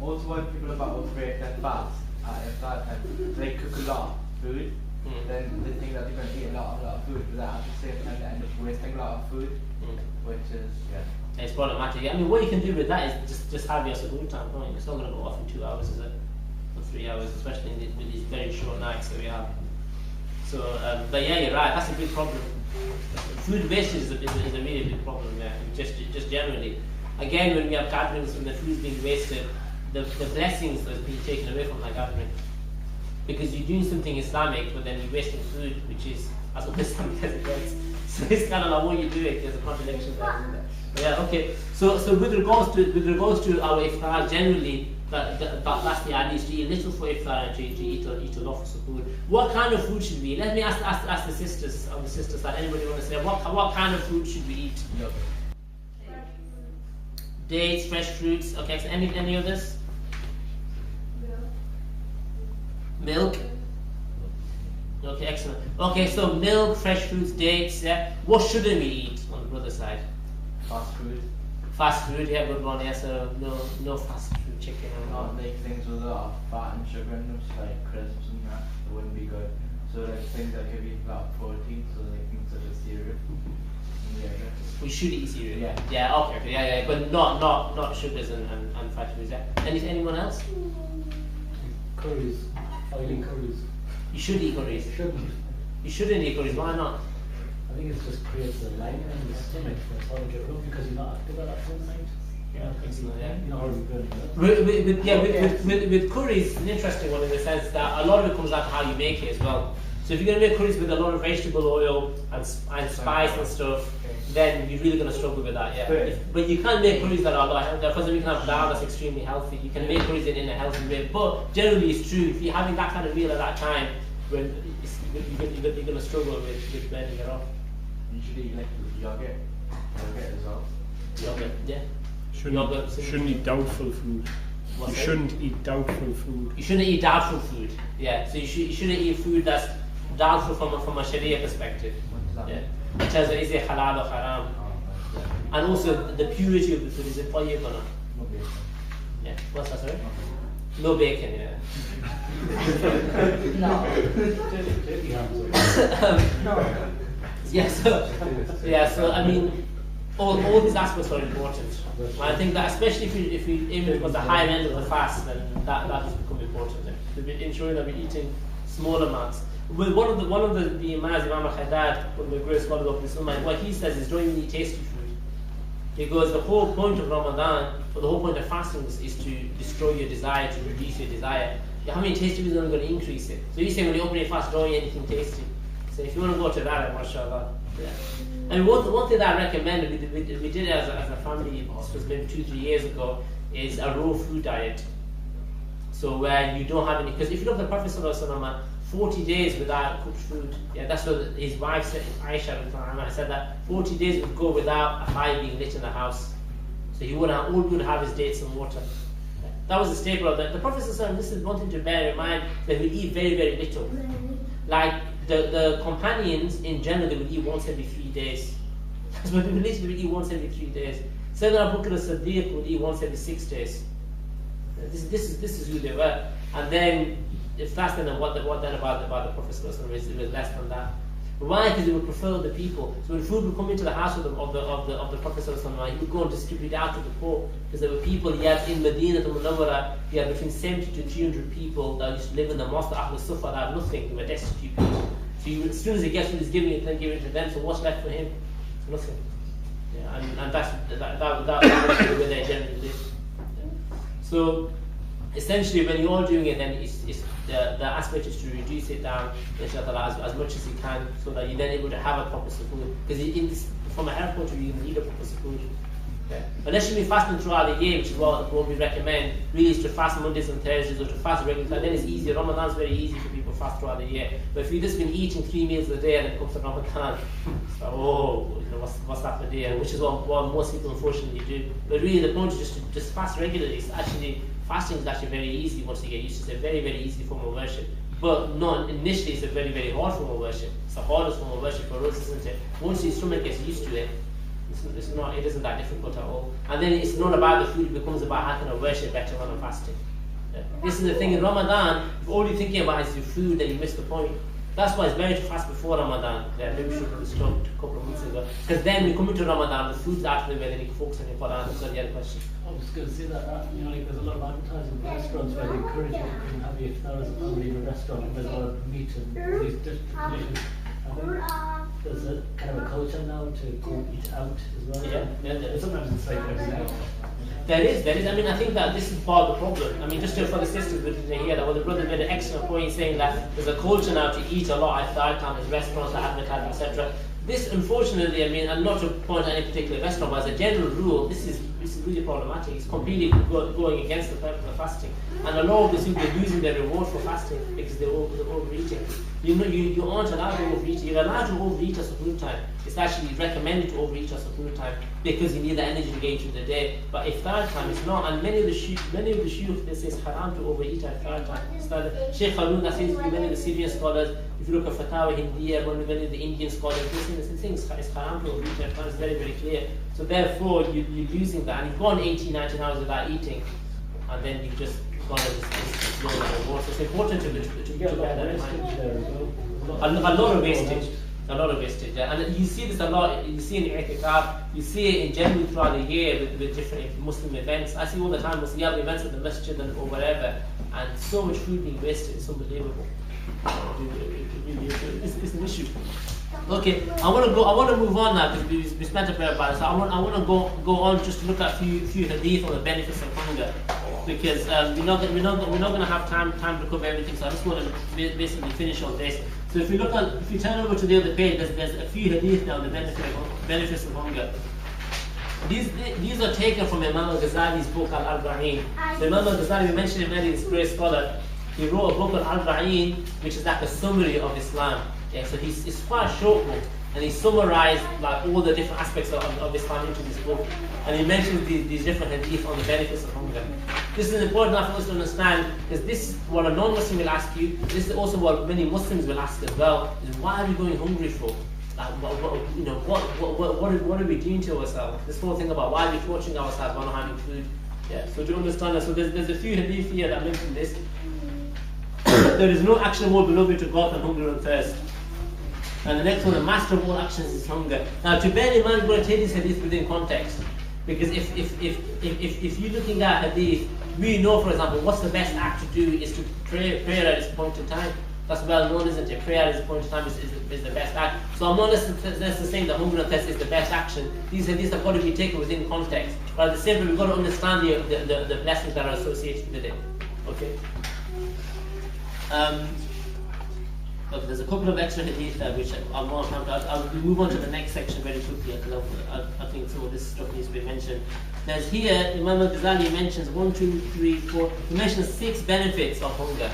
also when people about to break their fast at iftar time, they cook a lot of food, then they think that they're going to eat a lot of food, but at the same time they end up wasting a lot of food, which is, it's problematic. I mean, what you can do with that is just have your suhoor time, don't you? It's not going to go off in 2 hours, is it? Or 3 hours, especially with these very short nights that we have. So, but yeah, you're right. That's a big problem. Food wastage is a really big problem. Yeah, just generally. Again, when we have gatherings when the food's being wasted, the blessings that's being taken away from that gathering, because you're doing something Islamic, but then you're wasting food, which is as Islamic as it gets. So it's kind of like what you're doing. There's a contradiction there, isn't there? Yeah, okay. So with regards to our iftar, generally that's the idea, is to eat little for iftar and to eat a lot for suhoor. What kind of food should we eat? Let me ask the sisters on the sister side. Anybody want to say what kind of food should we eat? Yep. Dates, fresh fruits. Okay, so any others? Milk. Okay, excellent. Okay, so milk, fresh fruits, dates. Yeah. What shouldn't we eat on the brother side? fast food. Fast food, yeah, good one. Yeah, so no fast food, chicken and all. Not like things with a lot of fat and sugar in them, so like crisps and that wouldn't be good. So like things that give you a lot of protein, so like things such as cereal. We should eat cereal. Yeah. Yeah. Okay. Yeah. But not sugars and fat foods. Yeah. Anyone else? Curries. Eating curries. You should eat curries. Shouldn't. You shouldn't eat curries. Why not? I think it just creates a lining in the stomach that's hard to get rid of because you're not active at that point of night. With curries, it's an interesting one in the sense that a lot of it comes down to how you make it as well. So if you're going to make curries with a lot of vegetable oil and spice and stuff, then you're really going to struggle with that. Yeah. But you can make curries that are a lot healthier. Because you can have dal that's extremely healthy. You can make curries in a healthy way. But generally, it's true. If you're having that kind of meal at that time, when you're going to struggle with blending it off. You should eat like yogurt as well. Yogurt, yeah. Shouldn't eat doubtful food. You shouldn't eat doubtful food. You shouldn't eat doubtful food. Yeah. So you shouldn't eat food that's doubtful from a Sharia perspective. Yeah. In terms of is it halal or haram, and also the purity of the food, is it tayyib or not? No bacon. Yeah. What's that, sorry? No bacon. Yeah. No. Yeah. So I mean, all these aspects are important. And I think that especially if we aim towards the higher end of the fast, then that has become important. Ensuring that we're eating small amounts. With one of the Imams, Imam al-Haddad, one of the great scholars of this ummah, what he says is don't even eat tasty food. Because the whole point of Ramadan, or the whole point of fasting is to destroy your desire, to reduce your desire. How many tasty foods are only going to increase it? So you say when you open your fast, don't eat anything tasty. So if you want to go to that, mashallah. Yeah. And one thing that I recommend, we did it as a family, this was maybe 2-3 years ago, is a raw food diet. So where you don't have any, because if you look at the Prophet ﷺ, 40 days without cooked food, yeah, that's what his wife said, Aisha said that 40 days would go without a fire being lit in the house. So all he would have is dates and water. That was the staple of that. The Prophet ﷺ, this is one thing to bear in mind, that we eat very, very little. Like the companions in general, they would eat once every 3 days. That's what they would eat once every 3 days. Sayyidina Abu Bakr as-Siddiq would eat once every 6 days. This is who they were. And then if that's then what then about the Prophet ﷺ, it was less than that. Why? Because he would prefer the people. So when food would come into the house of the Prophet ﷺ, he would go and distribute out to the poor. Because there were people, he had in Medina, the Munawwara, he had between 70 to 300 people that used to live in the mosque, Ahl Sufa, that had nothing, they were destitute people. So as soon as he gets food, he's giving it, then giving it to them, so what's left for him? Nothing. Yeah, and that was the way they generally live. Yeah. So essentially when you're doing it, then the aspect is to reduce it down, inshallah, as much as you can, so that you're then able to have a proper suhoor. Because from a health point of view, you need a proper suhoor. Yeah. Unless you've been fasting throughout the year, which is what we recommend, really is to fast Mondays and Thursdays or to fast regularly. Then it's easier. Ramadan's very easy for people to fast throughout the year. But if you've just been eating 3 meals a day and it comes to Ramadan, it's like, oh, you know, what's happened here? Which is what most people unfortunately do. But really the point is just fast regularly. It's actually, fasting is actually very easy once you get used to it. It's a very, very easy form of worship. But no, initially it's a very, very hard form of worship. It's the hardest form of worship for us, isn't it? Once your stomach gets used to it, it isn't that difficult at all. And then it's not about the food, it becomes about how can I worship better when I'm fasting. Yeah. This is the thing in Ramadan, if all you're thinking about is your food, then you miss the point. That's why it's better to fast before Ramadan. Yeah, maybe we should have stopped a couple of months ago. Because then we come into Ramadan, the food's out of the way, then you can focus on your Quran. So the other question. I was going to say that, you know, like there's a lot of advertising in restaurants where they encourage you to have your iftar as a family in a restaurant, and there's a lot of meat and all these dishes. There's a kind of a culture now to go eat out as well. Yeah. Sometimes it's like every night. There is. I mean, I think that this is part of the problem. I mean, just for the sisters who didn't hear that, well, the brother made an excellent point saying that there's a culture now to eat a lot at third time, there's restaurants that advertise, etc. This, unfortunately, I mean, and not to point at any particular restaurant, but as a general rule, this is really problematic. It's completely going against the purpose of fasting. And a lot of these people are losing their reward for fasting because they're overeating. You know, you aren't allowed to overeat. You're allowed to overeat at suhoor time. It's actually recommended to overeat at suhoor time because you need the energy to get through the day. But iftar time is not. And many of the shuyukh, they say it's haram to overeat at iftar time. Sheikh Harun, that says many of the Syrian scholars, if you look at Fatawa Hindiya, many of the Indian scholars, they say the same thing. It's haram to overeat at iftar. It's very, very clear. So therefore, you're losing that. And you've gone 18, 19 hours without eating, and then you've just gone to this low level. So it's important to bear that in mind. A lot of wastage. A lot of wastage. Yeah. And you see this a lot. You see in I'tikaf, you see it in general throughout the year with different Muslim events. I see all the time Muslim events at the masjid or whatever, and so much food being wasted. It's unbelievable. It's an issue. Okay, I want to move on now because we spent a bit about it. So I want to go on just to look at a few hadith on the benefits of hunger, because we're not going to have time to cover everything. So I just want to basically finish on this. So if you turn over to the other page, there's a few hadith now on the benefits of hunger. These are taken from Imam al-Ghazali's book Al-Arba'in. So Imam al-Ghazali, we mentioned him earlier, this great scholar. He wrote a book on Al-Arba'in, which is like a summary of Islam. Yeah, so it's quite a short book, and he summarized like all the different aspects of Islam into this book, and he mentions these different hadith on the benefits of hunger. This is important enough for us to understand, because this is what a non-Muslim will ask you. This is also what many Muslims will ask as well: is why are we going hungry for? Like, what are we doing to ourselves? This whole thing about why are we torturing ourselves by not having food. Yeah. So to understand that, so there's a few hadith here that mention this. There is no action more beloved to God than hunger and thirst. And the next one, the master of all actions is hunger. Now, to bear in mind, we're going to take this hadith within context, because if you're looking at hadith, we know, for example, what's the best act to do is to pray at this point in time. That's well known, isn't it? Prayer at this point in time is the best act. So I'm not necessarily saying that hunger and thirst is the best action. These hadiths have got to be taken within context. But at the same time, we've got to understand the blessings that are associated with it. Okay. Okay, there's a couple of extra hadith there which I'll move on to the next section very quickly, because I think some of this stuff needs to be mentioned. There's here, Imam al-Ghazali mentions 1, 2, 3, 4, he mentions 6 benefits of hunger.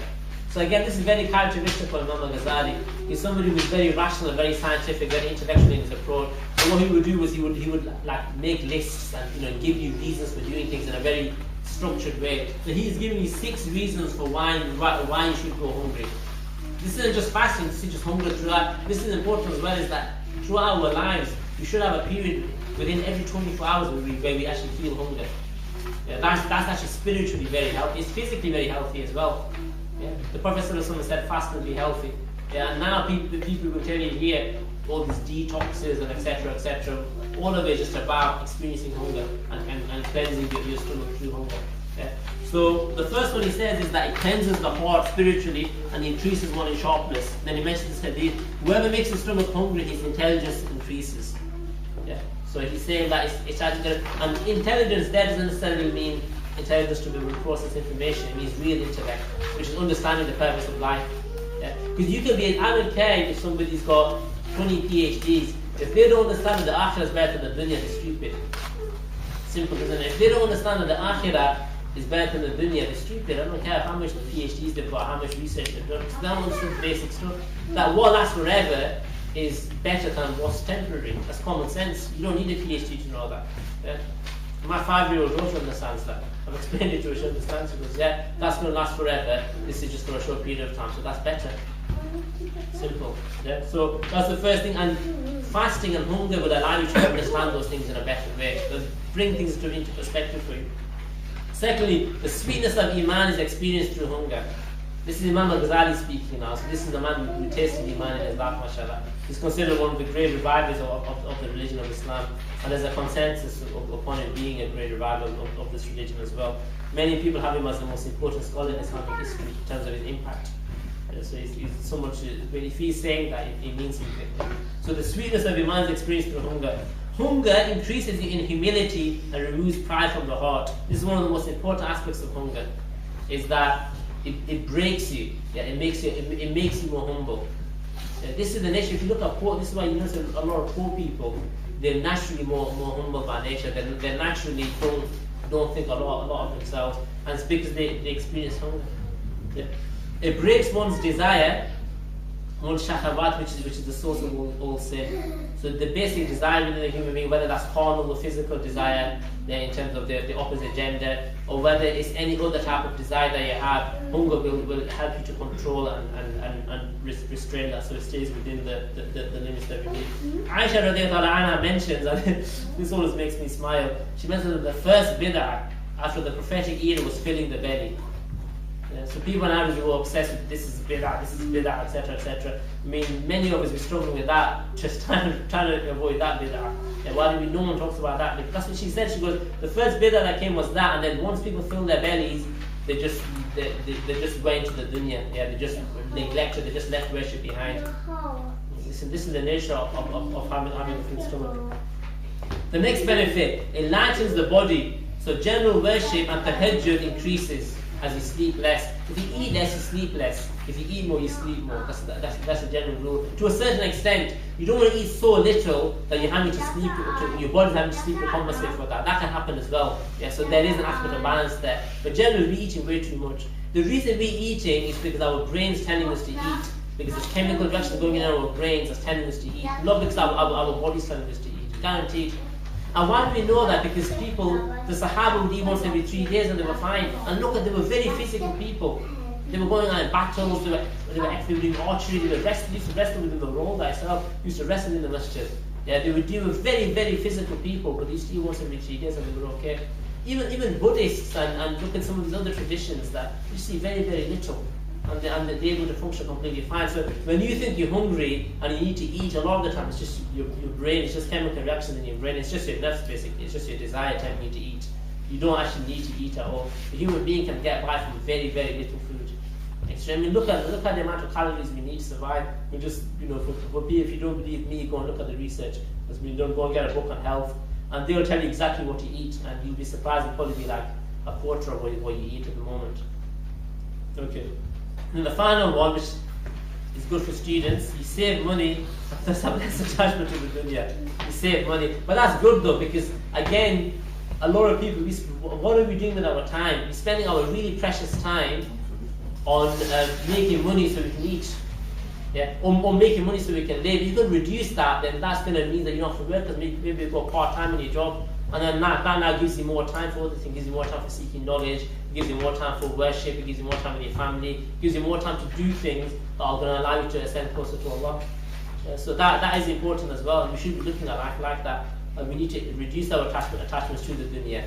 So again, this is very characteristic for Imam al-Ghazali. He's somebody who's very rational, very scientific, very intellectual in his approach. So what he would do was he would like make lists and give you reasons for doing things in a very structured way. So he's giving you 6 reasons for why you should go hungry. This isn't just fasting, this is just hunger throughout. This is important as well, is that throughout our lives, we should have a period within every 24 hours where we actually feel hunger. Yeah, that's actually spiritually very healthy. It's physically very healthy as well. Yeah. The Prophet ﷺ said fast and be healthy. Yeah, and now people will tell you here all these detoxes and etc. All of it is just about experiencing hunger and cleansing your stomach through hunger. Yeah. So the first one he says is that it cleanses the heart spiritually and increases one in sharpness. Then he mentions this hadith: whoever makes his stomach hungry, his intelligence increases. Yeah. So he's saying that it's actually, and intelligence there doesn't necessarily mean intelligence to be able to process information. It means real intellect, which is understanding the purpose of life. Yeah. Because you can be, I don't care if somebody's got 20 PhDs, if they don't understand that the akhirah is better than the dunya, they're stupid. Simple, isn't it? If they don't understand that the akhirah is better than the dunya, they're stupid. I don't care how much PhDs they've got, how much research they've done. They don't understand basic stuff. That what lasts forever is better than what's temporary. That's common sense. You don't need a PhD to know that. Yeah? My 5-year-old daughter understands that. I've explained it to her, she understands it. She goes, yeah, that's going to last forever. This is just for a short period of time, so that's better. Simple. Yeah? So that's the first thing. And fasting and hunger will allow you to understand those things in a better way. They'll bring things into perspective for you. Secondly, the sweetness of Iman is experienced through hunger. This is Imam al-Ghazali speaking now, so this is the man who tasted Iman in his life, mashallah. He's considered one of the great revivers of the religion of Islam, and there's a consensus upon it being a great revival of this religion as well. Many people have him as the most important scholar in Islamic history in terms of his impact. So he's so much, but if he's saying that, it means something. So the sweetness of Iman is experienced through hunger. Hunger increases you in humility and removes pride from the heart. This is one of the most important aspects of hunger, is that it breaks you. Yeah, it makes you more humble. This is the nature. If you look at poor, this is why you notice a lot of poor people, they're naturally more humble by nature. They naturally don't think a lot of themselves, and it's because they experience hunger. Yeah. It breaks one's desire, one's shahawat, which is the source of all sin. So the basic desire within a human being, whether that's carnal or physical desire, in terms of the opposite gender, or whether it's any other type of desire that you have, hunger will help you to control and restrain that, so it stays within the limits that we need. Aisha radiallahu anha mentions, and this always makes me smile, she mentions that the first bid'ah after the prophetic era was filling the belly. Yeah, so people nowadays were obsessed with this is bid'ah, etc., etc. I mean, many of us were struggling with that, just trying to avoid that bid'ah. Yeah, why do we? No one talks about that. Because that's what she said. She goes, the first bid'ah that came was that, and then once people filled their bellies, they just went to the dunya. Yeah, they just neglected. They just left worship behind. This is the nature of having a full stomach. The next benefit, it enlightens the body. So general worship and tahajjud increases as you sleep less. If you eat less, you sleep less. If you eat more, you sleep more. That's a general rule. To a certain extent, you don't want to eat so little that you're having to sleep, your body's having to sleep to compensate for that. That can happen as well. Yeah, so there is an aspect of balance there. But generally, we're eating way too much. The reason we're eating is because our brain's telling us to eat. Because there's chemical reactions going in our brains that's telling us to eat. Not because our body's telling us to eat. Guaranteed. And why do we know that? Because people, the Sahaba would eat once every 3 days and they were fine. And look at, they were very physical people. They were going on in battles, they were actually doing archery, they were used to wrestle within the role thyself, used to wrestle in the masjid. Yeah, they would deal with very, very physical people, but they used to eat once every 3 days and they were okay. Even Buddhists and look at some of these other traditions that you see very, very little. And they're able to function completely fine. So when you think you're hungry and you need to eat, a lot of the time it's just your brain, it's just chemical reactions in your brain, it's just your nerves basically, it's just your desire telling you to eat. You don't actually need to eat at all. A human being can get by from very, very little food. I mean, look at the amount of calories we need to survive. We just, for if you don't believe me, go and look at the research. Because we don't go and get a book on health, and they'll tell you exactly what to eat, and you'll be surprised. It'll probably be like a quarter of what you eat at the moment. Okay. And the final one, which is good for students, you save money, just have less attachment to the dunya. You save money. But that's good though, because again, a lot of people, what are we doing with our time? We're spending our really precious time on making money so we can eat. Yeah? Or making money so we can live. If you can reduce that, then that's going to mean that you're not for work, because maybe you go part-time in your job, and then that now gives you more time for other things, gives you more time for seeking knowledge, it gives you more time for worship, it gives you more time with your family, it gives you more time to do things that are going to allow you to ascend closer to Allah. So that is important as well, and we should be looking at life like that. We need to reduce our attachments to the dunya.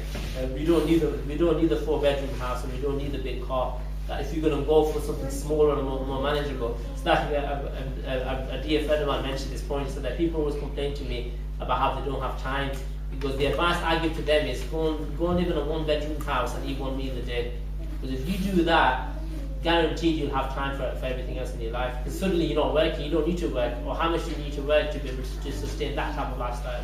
We don't need the 4-bedroom house, and we don't need the big car. If you're going to go for something smaller and more manageable. So that a dear friend of mine mentioned this point, so that people always complain to me about how they don't have time. Because the advice I give to them is go and live in a 1-bedroom house and eat 1 meal a day. Because if you do that, guaranteed you'll have time for everything else in your life. Because suddenly you're not working, you don't need to work, or how much do you need to work to be able to sustain that type of lifestyle?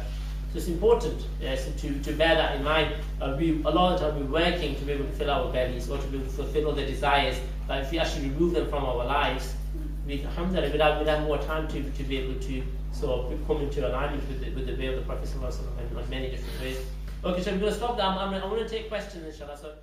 So it's important to bear that in mind. A lot of the time we're working to be able to fill our bellies or to be able to fulfill all the desires. But if we actually remove them from our lives, we'd have more time to be able to sort of come into alignment with the way of the Prophet in many different ways. Okay, so we're going to stop there. I'm going to take questions, inshallah. So